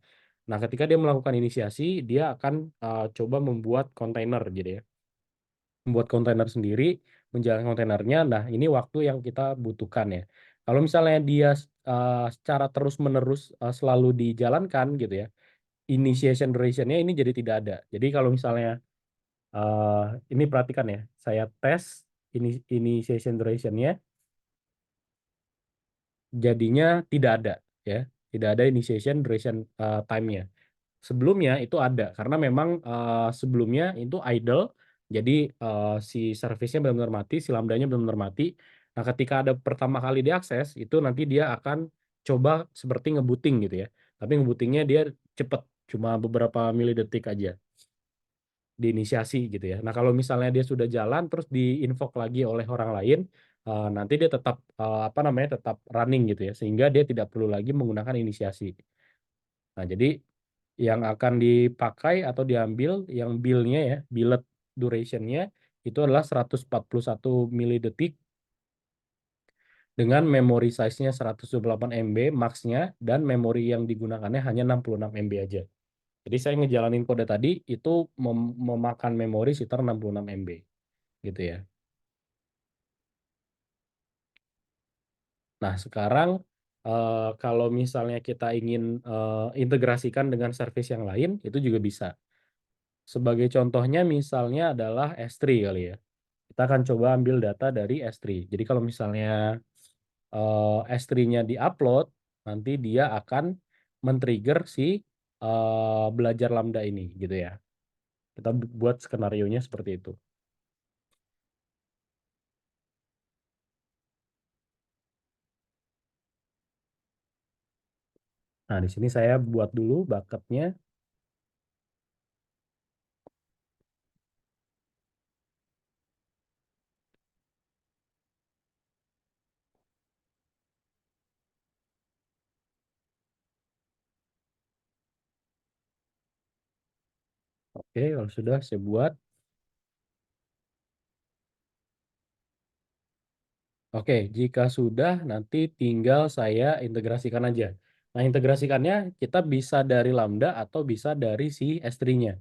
Nah, ketika dia melakukan inisiasi, dia akan coba membuat kontainer gitu ya. Membuat kontainer sendiri, menjalankan kontainernya. Nah, ini waktu yang kita butuhkan ya. Kalau misalnya dia secara terus-menerus selalu dijalankan gitu ya, initiation duration-nya ini jadi tidak ada. Jadi kalau misalnya eh, ini perhatikan ya, saya tes initiation duration-nya jadinya tidak ada ya, tidak ada initiation duration time-nya. Sebelumnya itu ada karena memang sebelumnya itu idle, jadi si service-nya benar-benar mati, si lambdanya benar-benar mati. Nah, ketika ada pertama kali diakses itu nanti dia akan coba seperti ngebooting gitu ya, tapi ngebootingnya dia cepet, cuma beberapa milidetik aja diinisiasi gitu ya. Nah, kalau misalnya dia sudah jalan terus diinvoke lagi oleh orang lain, nanti dia tetap apa namanya tetap running gitu ya, sehingga dia tidak perlu lagi menggunakan inisiasi. Nah, jadi yang akan dipakai atau diambil yang bill-nya ya, billet duration-nya itu adalah 141 milidetik dengan memory size-nya 128 MB max-nya dan memori yang digunakannya hanya 66 MB aja. Jadi saya ngejalanin kode tadi itu memakan memori sekitar 66 MB gitu ya. Nah, sekarang kalau misalnya kita ingin integrasikan dengan service yang lain itu juga bisa. Sebagai contohnya misalnya adalah S3 kali ya. Kita akan coba ambil data dari S3. Jadi kalau misalnya S3-nya di-upload, nanti dia akan men-trigger si belajar Lambda ini gitu ya. Kita buat skenario-nya seperti itu. Nah, di sini saya buat dulu bucket-nya. Oke, kalau sudah saya buat. Oke, jika sudah nanti tinggal saya integrasikan aja. Nah, integrasikannya kita bisa dari Lambda atau bisa dari si S3-nya.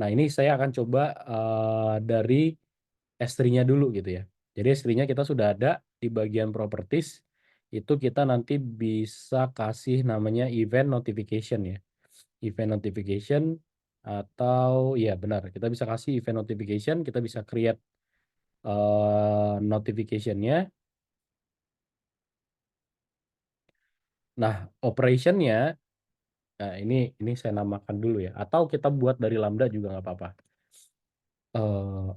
Nah, ini saya akan coba dari S3-nya dulu gitu ya. Jadi S3-nya kita sudah ada di bagian properties. Itu kita nanti bisa kasih namanya event notification ya. Event notification atau ya benar, kita bisa kasih event notification, kita bisa create notification-nya. Nah, operation-nya Nah, ini saya namakan dulu ya. Atau kita buat dari lambda juga nggak apa-apa. Eh,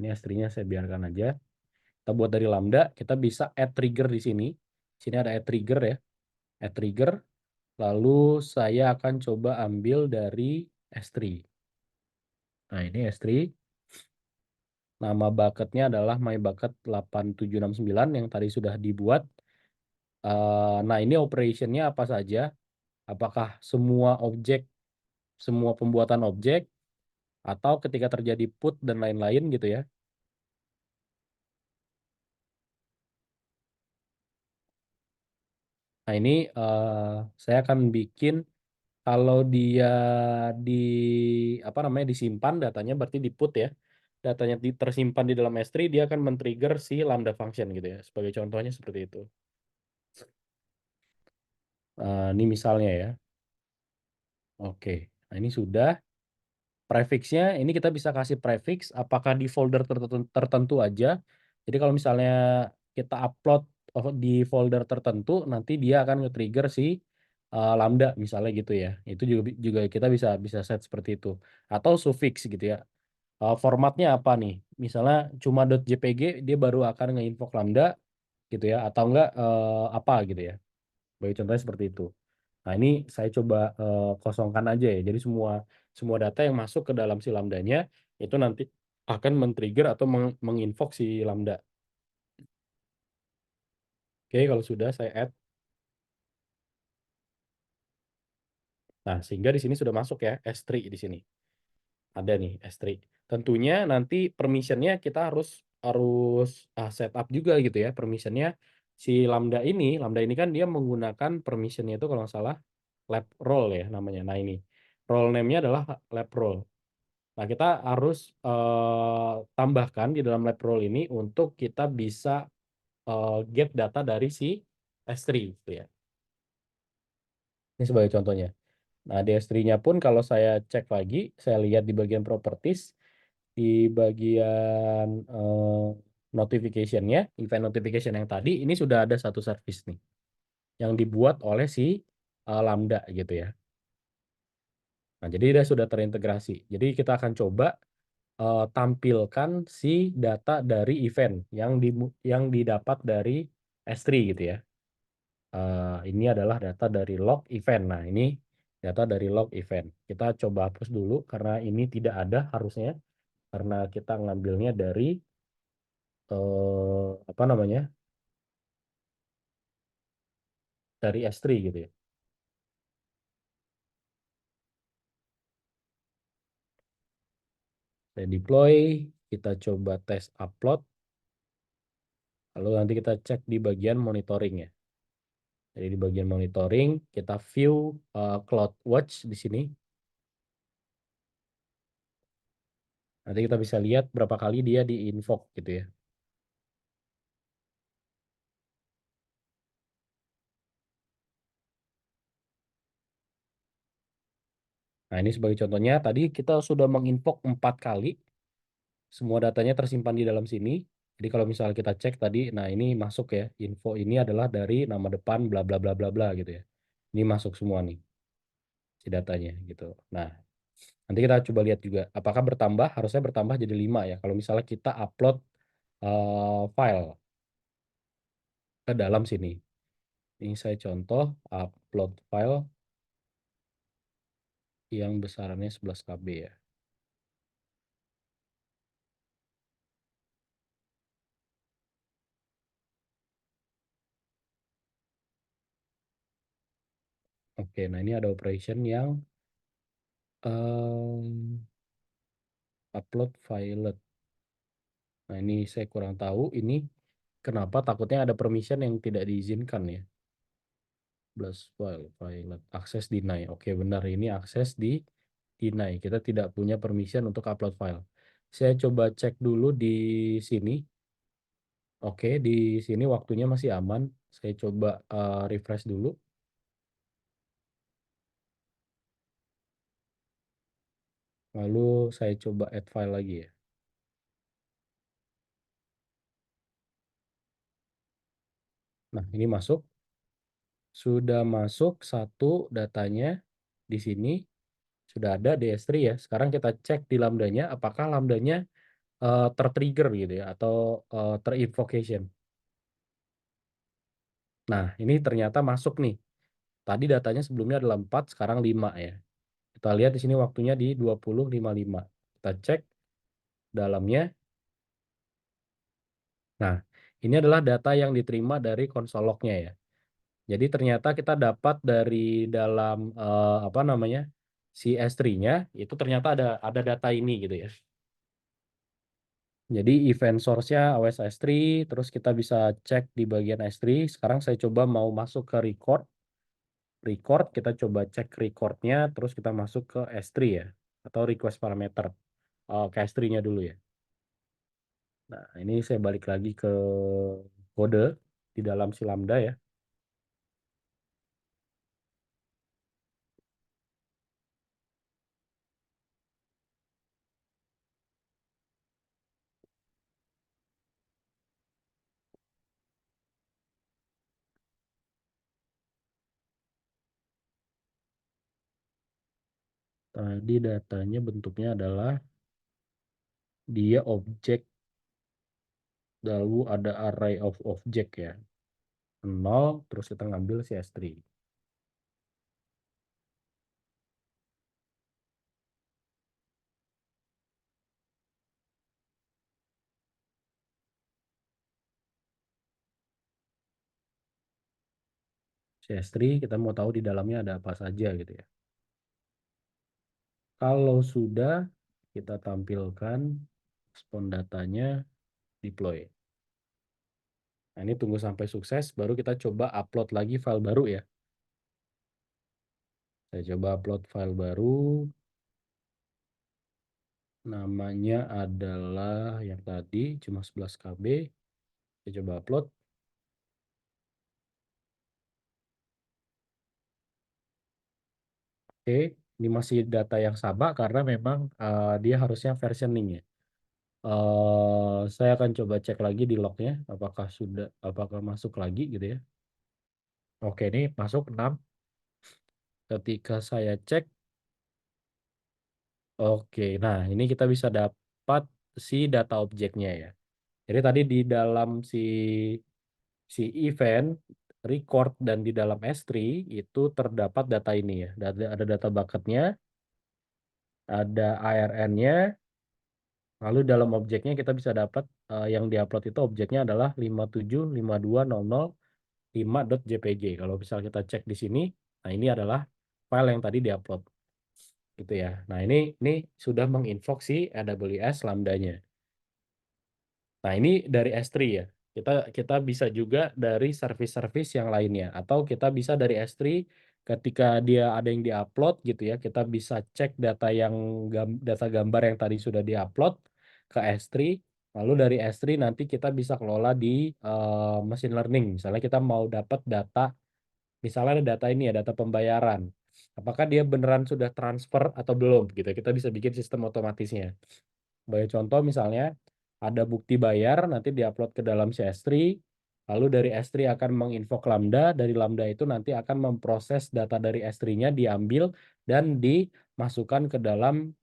ini S3-nya saya biarkan aja. Kita buat dari lambda, kita bisa add trigger di sini. Sini ada add trigger ya. Add trigger. Lalu saya akan coba ambil dari S3. Nah, ini S3. Nama bucketnya adalah mybucket 8769 yang tadi sudah dibuat. Nah, ini operationnya apa saja? Apakah semua objek, semua pembuatan objek, atau ketika terjadi put dan lain-lain gitu ya. Nah, ini saya akan bikin kalau dia di apa namanya disimpan datanya berarti di put ya. Datanya tersimpan di dalam S3 dia akan men-trigger si lambda function gitu ya. Sebagai contohnya seperti itu. Ini misalnya ya. Oke. Nah, ini sudah. Prefixnya ini kita bisa kasih prefix apakah di folder tertentu aja. Jadi kalau misalnya kita upload di folder tertentu nanti dia akan nge-trigger si lambda misalnya gitu ya. Itu juga juga kita bisa bisa set seperti itu. Atau suffix gitu ya. Formatnya apa nih? Misalnya cuma .jpg dia baru akan nge-invoke lambda gitu ya atau enggak apa gitu ya. Bagi contohnya seperti itu. Nah, ini saya coba kosongkan aja ya. Jadi semua semua data yang masuk ke dalam si lambdanya itu nanti akan men-trigger atau menginvoke si lambda. Oke, kalau sudah saya add. Nah, sehingga di sini sudah masuk ya S3 di sini. Ada nih S3. Tentunya nanti permissionnya kita harus harus setup juga gitu ya permissionnya si lambda ini kan dia menggunakan permissionnya itu kalau nggak salah lab role ya namanya. Nah ini role name-nya adalah lab role. Nah, kita harus tambahkan di dalam lab role ini untuk kita bisa get data dari si S3 gitu ya. Ini sebagai contohnya. Nah, di S3-nya pun kalau saya cek lagi, saya lihat di bagian properties, di bagian notification-nya, event notification yang tadi, ini sudah ada satu service nih yang dibuat oleh si Lambda gitu ya. Nah, jadi dia sudah terintegrasi. Jadi kita akan coba tampilkan si data dari event yang didapat dari S3 gitu ya. Ini adalah data dari log event. Nah, ini data dari log event. Kita coba hapus dulu karena ini tidak ada harusnya karena kita ngambilnya dari apa namanya? Dari S3 gitu ya. Saya deploy, kita coba tes upload, lalu nanti kita cek di bagian monitoring ya. Jadi di bagian monitoring kita view CloudWatch di sini. Nanti kita bisa lihat berapa kali dia di-invoke gitu ya. Nah, ini sebagai contohnya, tadi kita sudah menginvoke 4 kali. Semua datanya tersimpan di dalam sini. Jadi kalau misalnya kita cek tadi, nah ini masuk ya. Info ini adalah dari nama depan bla bla bla bla bla gitu ya. Ini masuk semua nih si datanya gitu. Nah, nanti kita coba lihat juga apakah bertambah, harusnya bertambah jadi 5 ya. Kalau misalnya kita upload file ke dalam sini. Ini saya contoh upload file yang besarannya 11 KB ya. Oke, nah ini ada operation yang upload file. Nah, ini saya kurang tahu ini kenapa takutnya ada permission yang tidak diizinkan ya. Plus file akses deny. Oke, benar ini akses di deny. Kita tidak punya permission untuk upload file. Saya coba cek dulu di sini. Oke, di sini waktunya masih aman. Saya coba refresh dulu. Lalu saya coba add file lagi ya. Nah, ini masuk. Sudah masuk satu datanya di sini, sudah ada di S3 ya. Sekarang kita cek di lambdanya, apakah lambdanya tertrigger gitu ya, atau terinvocation. Nah, ini ternyata masuk nih. Tadi datanya sebelumnya adalah 4, sekarang 5 ya. Kita lihat di sini waktunya di 20.55. Kita cek dalamnya. Nah, ini adalah data yang diterima dari konsol lognya ya. Jadi ternyata kita dapat dari dalam apa namanya, si S3-nya itu ternyata ada data ini gitu ya. Jadi event source-nya AWS S3, terus kita bisa cek di bagian S3. Sekarang saya coba mau masuk ke record. Kita coba cek recordnya, terus kita masuk ke S3 ya, atau request parameter ke S3-nya dulu ya. Nah, ini saya balik lagi ke kode di dalam si Lambda ya. Tadi datanya bentuknya adalah dia objek, lalu ada array of object ya. 0, terus kita ngambil si S3. Si S3 kita mau tahu di dalamnya ada apa saja gitu ya. Kalau sudah, kita tampilkan respon datanya, deploy. Nah, ini tunggu sampai sukses, baru kita coba upload lagi file baru ya. Saya coba upload file baru. Namanya adalah yang tadi, cuma 11 KB. Saya coba upload. Oke, ini masih data yang sama karena memang dia harusnya versioning ya. Saya akan coba cek lagi di lognya, apakah masuk lagi gitu ya. Oke, ini masuk 6. Ketika saya cek, oke, nah ini kita bisa dapat si data objeknya ya. Jadi tadi di dalam si event, record, dan di dalam S3 itu terdapat data ini ya. Ada data bucketnya, ada ARN-nya, lalu dalam objeknya kita bisa dapat yang diupload itu objeknya adalah 575200.5.jpg. Kalau misal kita cek di sini, nah ini adalah file yang tadi diupload gitu ya. Nah, ini sudah menginvoke si AWS Lambda-nya. Nah, ini dari S3 ya. Kita bisa juga dari service-service yang lainnya, atau kita bisa dari S3 ketika dia ada yang diupload gitu ya, kita bisa cek data gambar yang tadi sudah diupload ke S3, lalu dari S3 nanti kita bisa kelola di machine learning. Misalnya kita mau dapat data, misalnya ada data ini ya, data pembayaran. Apakah dia beneran sudah transfer atau belum gitu. Kita bisa bikin sistem otomatisnya. Sebagai contoh misalnya ada bukti bayar nanti diupload ke dalam si S3, lalu dari S3 akan menginfo Lambda, dari Lambda itu nanti akan memproses data dari S3-nya, diambil dan dimasukkan ke dalam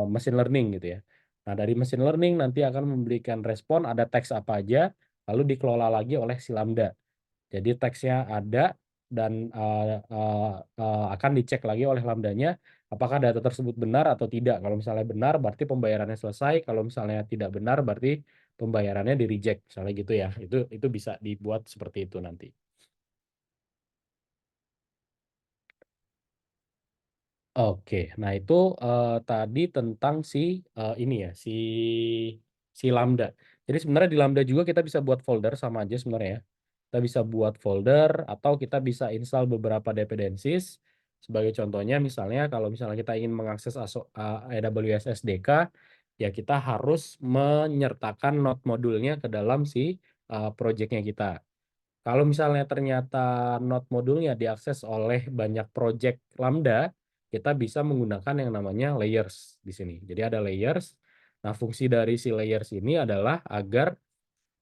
machine learning gitu ya. Nah, dari machine learning nanti akan memberikan respon ada teks apa aja, lalu dikelola lagi oleh si Lambda. Jadi teksnya ada dan akan dicek lagi oleh lambdanya apakah data tersebut benar atau tidak. Kalau misalnya benar berarti pembayarannya selesai, kalau misalnya tidak benar berarti pembayarannya di reject, misalnya gitu ya. Itu bisa dibuat seperti itu nanti. Oke, nah itu tadi tentang ini ya, si Lambda. Jadi sebenarnya di Lambda juga kita bisa buat folder, sama aja sebenarnya ya. Kita bisa buat folder atau kita bisa install beberapa dependencies. Sebagai contohnya misalnya kalau misalnya kita ingin mengakses AWS SDK, ya kita harus menyertakan node modulnya ke dalam si projectnya kita. Kalau misalnya ternyata node modulnya diakses oleh banyak project Lambda, kita bisa menggunakan yang namanya layers di sini. Jadi ada layers. Nah, fungsi dari si layers ini adalah agar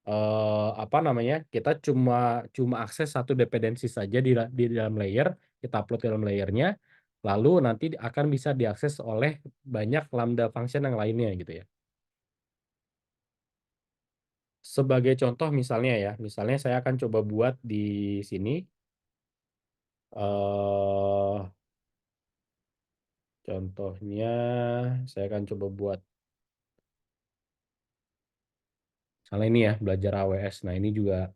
apa namanya, kita cuma cuma akses satu dependensi saja di dalam layer, kita upload ke dalam layernya, lalu nanti akan bisa diakses oleh banyak lambda function yang lainnya gitu ya. Sebagai contoh misalnya ya, misalnya saya akan coba buat di sini, eh contohnya saya akan coba buat misalnya ini ya, belajar AWS. Nah, ini juga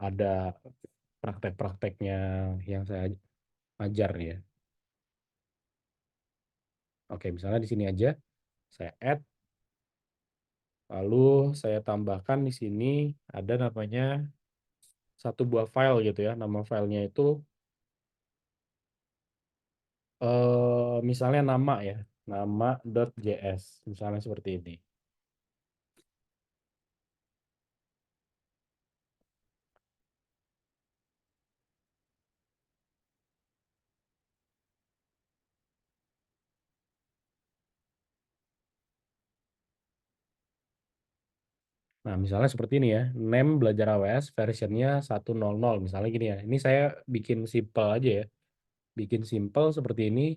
ada praktek-prakteknya yang saya ajar nih ya. Oke, misalnya di sini aja saya add, lalu saya tambahkan di sini ada namanya satu buah file gitu ya. Nama filenya itu misalnya nama ya, nama.js, misalnya seperti ini. Nah, misalnya seperti ini ya, name belajar AWS versionnya 1.0.0, misalnya gini ya. Ini saya bikin simple aja ya, bikin simple seperti ini.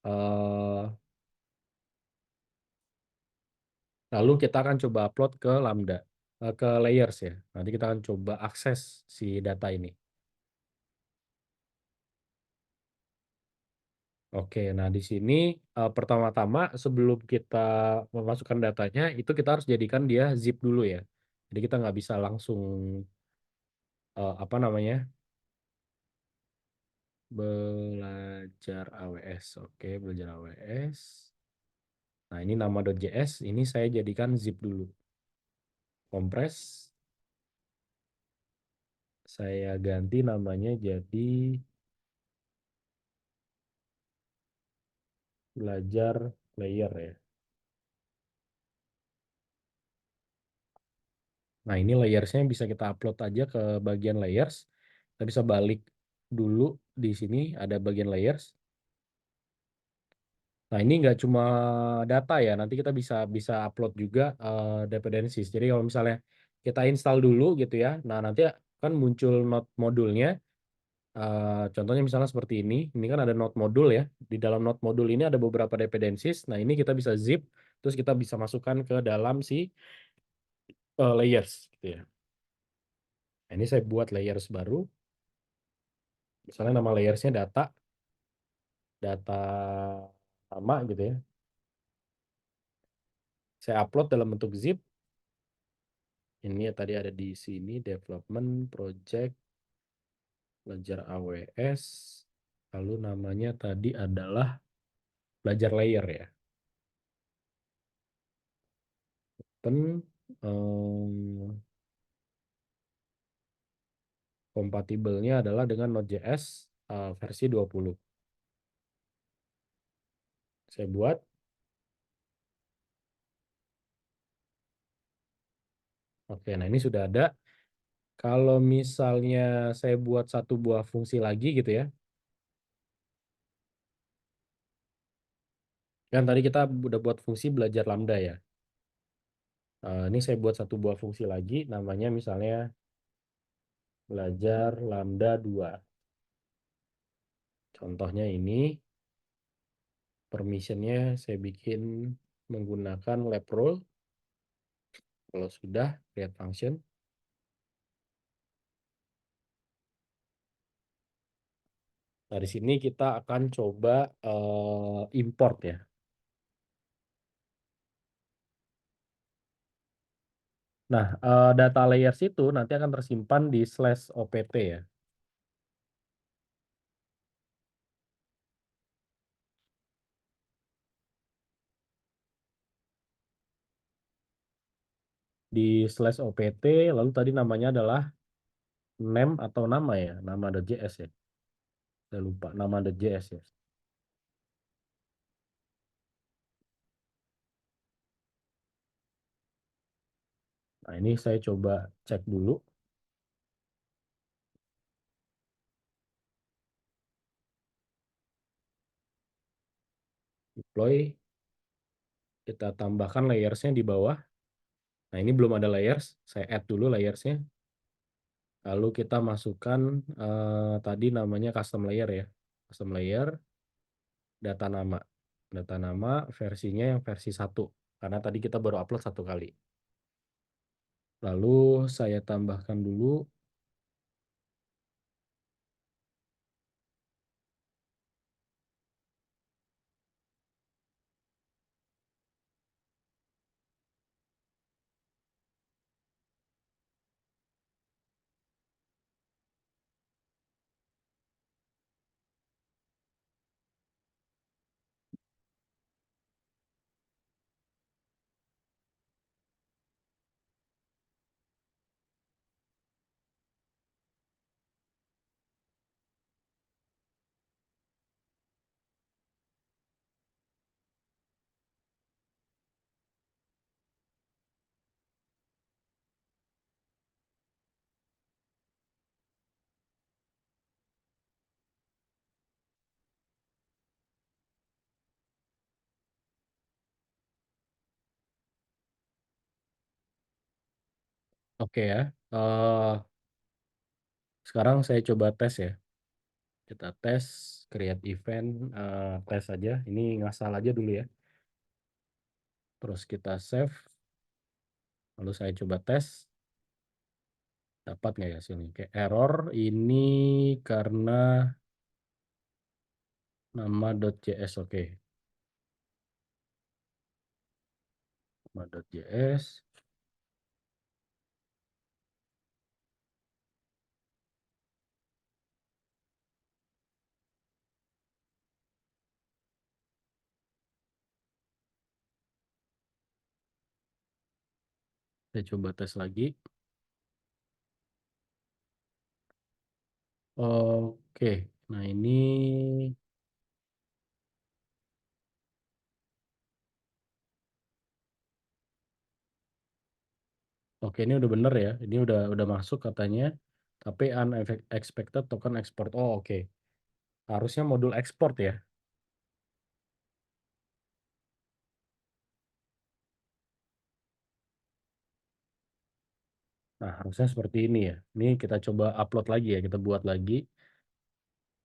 eh Lalu kita akan coba upload ke Lambda, ke layers ya. Nanti kita akan coba akses si data ini. Oke, nah di sini pertama-tama sebelum kita memasukkan datanya, itu kita harus jadikan dia zip dulu ya. Jadi kita nggak bisa langsung apa namanya, belajar AWS. Oke, belajar AWS. Nah, ini nama.js, ini saya jadikan zip dulu. Kompres, saya ganti namanya jadi belajar layer ya. Nah, ini layersnya bisa kita upload aja ke bagian layers. Kita bisa balik dulu di sini ada bagian layers. Nah, ini nggak cuma data ya, nanti kita bisa bisa upload juga dependencies. Jadi kalau misalnya kita install dulu gitu ya, nah nanti kan muncul node modulnya. Contohnya misalnya seperti ini kan ada node modul ya. Di dalam node modul ini ada beberapa dependencies. Nah, ini kita bisa zip, terus kita bisa masukkan ke dalam si layers gitu ya. Nah, ini saya buat layers baru. Misalnya nama layersnya data, data sama gitu ya. Saya upload dalam bentuk zip. Ini ya tadi ada di sini development project belajar AWS. Lalu namanya tadi adalah belajar layer ya. Dan kompatibelnya adalah dengan Node.js versi 20. Saya buat. Oke, nah ini sudah ada. Kalau misalnya saya buat satu buah fungsi lagi gitu ya. Kan tadi kita udah buat fungsi belajar lambda ya. Ini saya buat satu buah fungsi lagi, namanya misalnya belajar lambda 2. Contohnya ini, permissionnya saya bikin menggunakan lab role. Kalau sudah, create function. Nah, di sini kita akan coba import ya. Nah, data layers itu nanti akan tersimpan di /opt ya. Di /opt, lalu tadi namanya adalah name atau nama ya, nama.js ya. Saya lupa, nama.js ya. Nah, ini saya coba cek dulu. Deploy, kita tambahkan layersnya di bawah. Nah, ini belum ada layers, saya add dulu layersnya. Lalu kita masukkan tadi namanya custom layer ya. Custom layer, data nama. Data nama versinya yang versi 1. Karena tadi kita baru upload 1 kali. Lalu saya tambahkan dulu. Oke ya. Sekarang saya coba tes ya. Kita tes, create event, tes aja. Ini ngasal aja dulu ya. Terus kita save. Lalu saya coba tes. Dapat nggak ya hasilnya? Kayak error ini karena nama.js. Oke. Nama.js. Saya coba tes lagi. Oke. Nah, ini oke, ini udah bener ya. Ini udah masuk katanya. Tapi unexpected token export. Oh, oke. Harusnya modul export ya. Nah, harusnya seperti ini ya. Ini kita coba upload lagi ya. Kita buat lagi.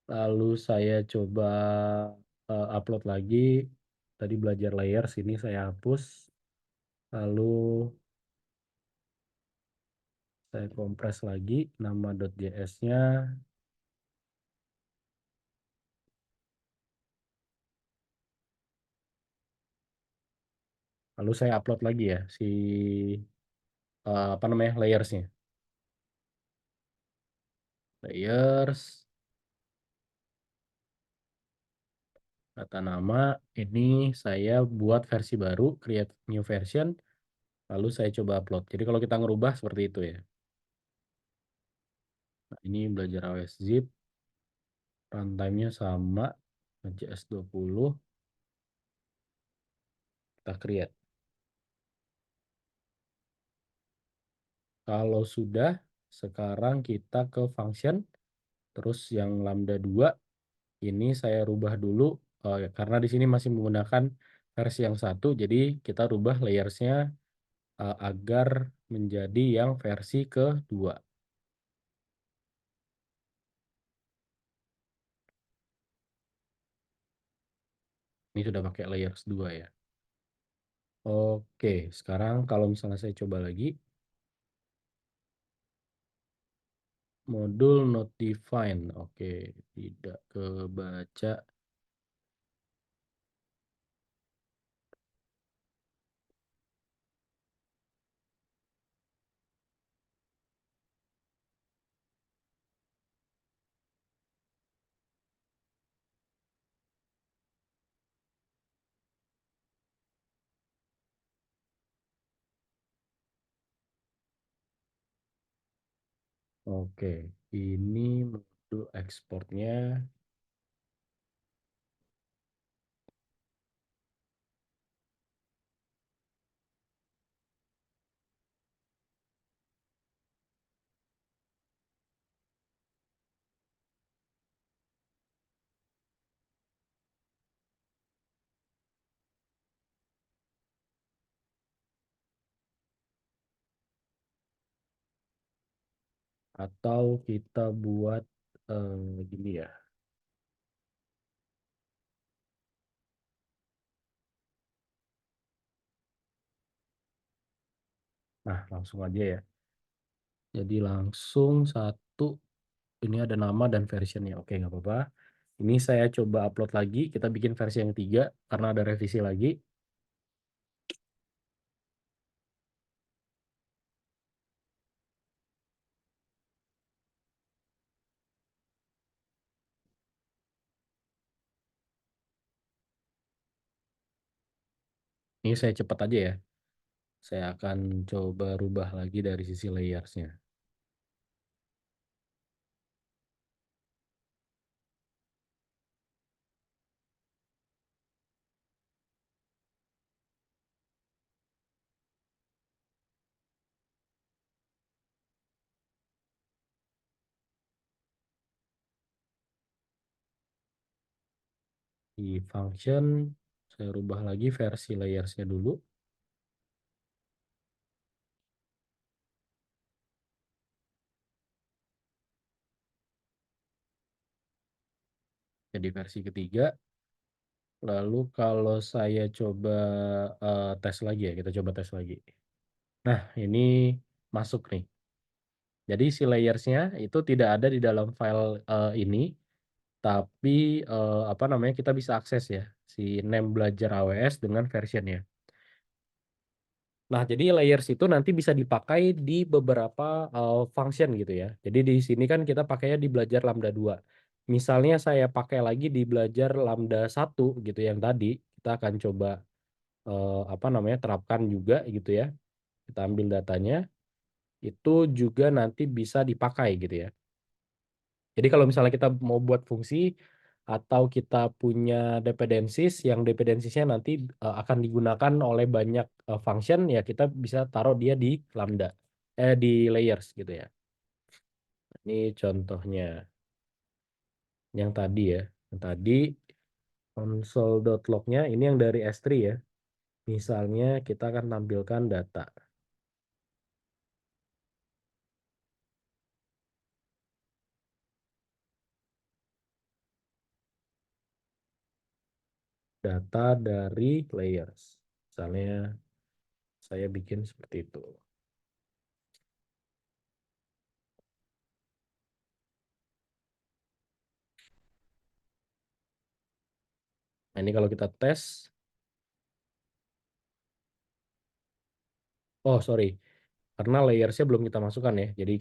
Lalu saya coba upload lagi. Tadi belajar layer sini saya hapus. Lalu saya kompres lagi nama.js-nya. Lalu saya upload lagi ya si apa namanya layersnya. Layers, data nama. Ini saya buat versi baru, create new version. Lalu saya coba upload. Jadi kalau kita ngerubah seperti itu ya. Nah, ini belajar AWS Zip. Runtime-nya sama. JS20. Kita create. Kalau sudah, sekarang kita ke function. Terus yang lambda 2 ini saya rubah dulu karena di sini masih menggunakan versi yang 1, jadi kita rubah layersnya agar menjadi yang versi kedua. Ini sudah pakai layers 2 ya. Oke, sekarang kalau misalnya saya coba lagi, modul not defined. Oke, tidak kebaca. Oke, ini modul ekspornya. Atau kita buat gini ya. Nah, langsung aja ya. Jadi langsung satu, ini ada nama dan versionnya. Oke, nggak apa-apa. Ini saya coba upload lagi, kita bikin versi yang 3 karena ada revisi lagi. Ini saya cepat aja ya. Saya akan coba rubah lagi dari sisi layersnya. Di function, saya rubah lagi versi layersnya dulu. Jadi versi ketiga. Lalu kalau saya coba tes lagi ya, kita coba tes lagi. Nah, ini masuk nih. Jadi si layersnya itu tidak ada di dalam file ini, tapi apa namanya, kita bisa akses ya si name belajar AWS dengan versionnya. Nah, jadi layers itu nanti bisa dipakai di beberapa function gitu ya. Jadi di sini kan kita pakainya di belajar Lambda 2. Misalnya saya pakai lagi di belajar Lambda 1 gitu yang tadi, kita akan coba apa namanya, terapkan juga gitu ya. Kita ambil datanya, itu juga nanti bisa dipakai gitu ya. Jadi kalau misalnya kita mau buat fungsi atau kita punya dependencies yang dependentiesnya nanti akan digunakan oleh banyak function ya, kita bisa taruh dia di lambda di layers gitu ya. Ini contohnya yang tadi ya. Yang tadi console.log-nya ini yang dari S3 ya. Misalnya kita akan tampilkan data. Data dari layers. Misalnya saya bikin seperti itu. Nah, ini kalau kita tes, oh sorry, karena layersnya belum kita masukkan ya. Jadi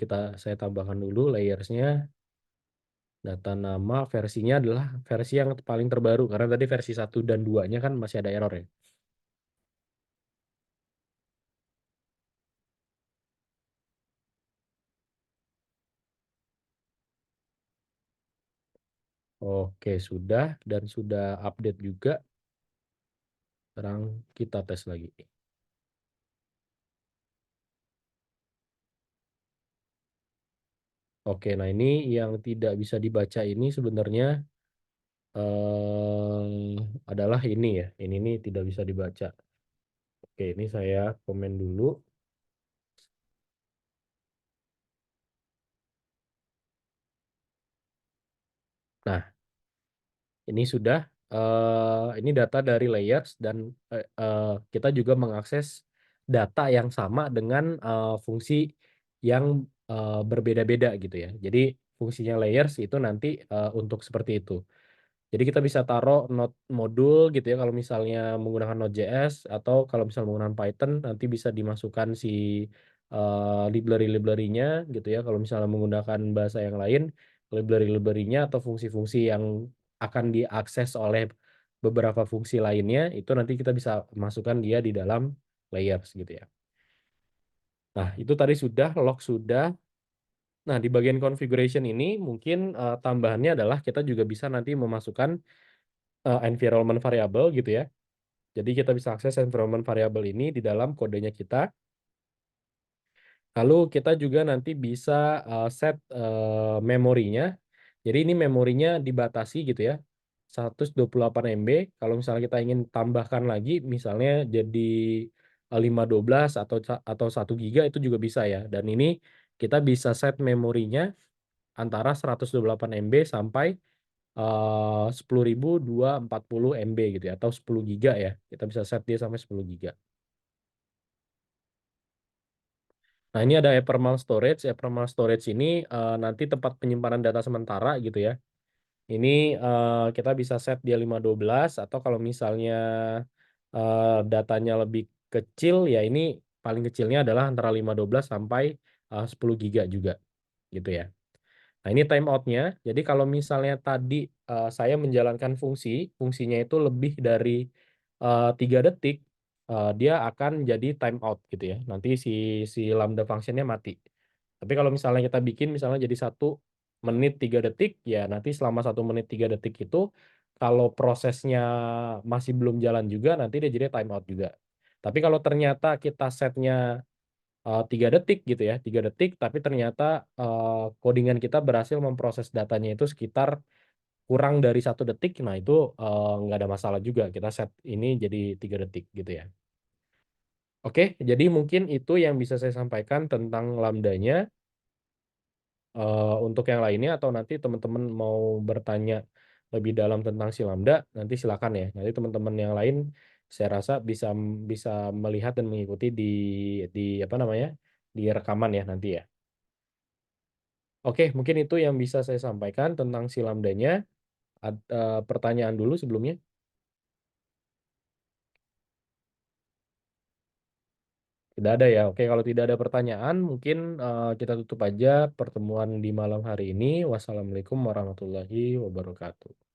saya tambahkan dulu layersnya, data nama, versinya adalah versi yang paling terbaru. Karena tadi versi 1 dan 2-nya kan masih ada error ya. Oke, sudah dan sudah update juga. Sekarang kita tes lagi. Oke, nah ini yang tidak bisa dibaca ini sebenarnya adalah ini ya. Ini nih tidak bisa dibaca. Oke, ini saya komen dulu. Nah, ini sudah ini data dari layers dan kita juga mengakses data yang sama dengan fungsi yang berbeda-beda gitu ya. Jadi fungsinya layers itu nanti untuk seperti itu. Jadi kita bisa taruh node modul gitu ya kalau misalnya menggunakan Node.js atau kalau misalnya menggunakan Python nanti bisa dimasukkan si library-library-nya gitu ya. Kalau misalnya menggunakan bahasa yang lain, library-library-nya atau fungsi-fungsi yang akan diakses oleh beberapa fungsi lainnya itu nanti kita bisa masukkan dia di dalam layers gitu ya. Nah, itu tadi sudah log sudah. Nah, di bagian configuration ini mungkin tambahannya adalah kita juga bisa nanti memasukkan environment variable gitu ya. Jadi kita bisa akses environment variable ini di dalam kodenya kita. Lalu kita juga nanti bisa set memorinya. Jadi ini memorinya dibatasi gitu ya. 128 MB. Kalau misalnya kita ingin tambahkan lagi misalnya jadi 512 atau 1 giga itu juga bisa ya. Dan ini kita bisa set memorinya antara 128 MB sampai 10.240 MB gitu ya, atau 10 giga ya. Kita bisa set dia sampai 10 giga. Nah, ini ada Evermal Storage. Evermal Storage ini nanti tempat penyimpanan data sementara gitu ya. Ini kita bisa set dia 512, atau kalau misalnya datanya lebih kecil ya, ini paling kecilnya adalah antara 512 sampai 10 giga juga gitu ya. Nah, ini timeoutnya. Jadi kalau misalnya tadi saya menjalankan fungsinya itu lebih dari 3 detik, dia akan jadi timeout gitu ya. Nanti si Lambda functionnya mati. Tapi kalau misalnya kita bikin misalnya jadi 1 menit 3 detik, ya nanti selama 1 menit 3 detik itu, kalau prosesnya masih belum jalan juga, nanti dia jadi timeout juga. Tapi kalau ternyata kita setnya 3 detik gitu ya, 3 detik, tapi ternyata codingan kita berhasil memproses datanya itu sekitar kurang dari 1 detik, nah itu nggak ada masalah juga, kita set ini jadi 3 detik gitu ya. Oke, jadi mungkin itu yang bisa saya sampaikan tentang lambdanya. Untuk yang lainnya, atau nanti teman-teman mau bertanya lebih dalam tentang si lambda, nanti silakan ya. Nanti teman-teman yang lain saya rasa bisa bisa melihat dan mengikuti di apa namanya, di rekaman ya nanti ya. Oke, mungkin itu yang bisa saya sampaikan tentang si lambdanya. Pertanyaan dulu sebelumnya? Tidak ada ya. Oke, kalau tidak ada pertanyaan, mungkin kita tutup aja pertemuan di malam hari ini. Wassalamualaikum warahmatullahi wabarakatuh.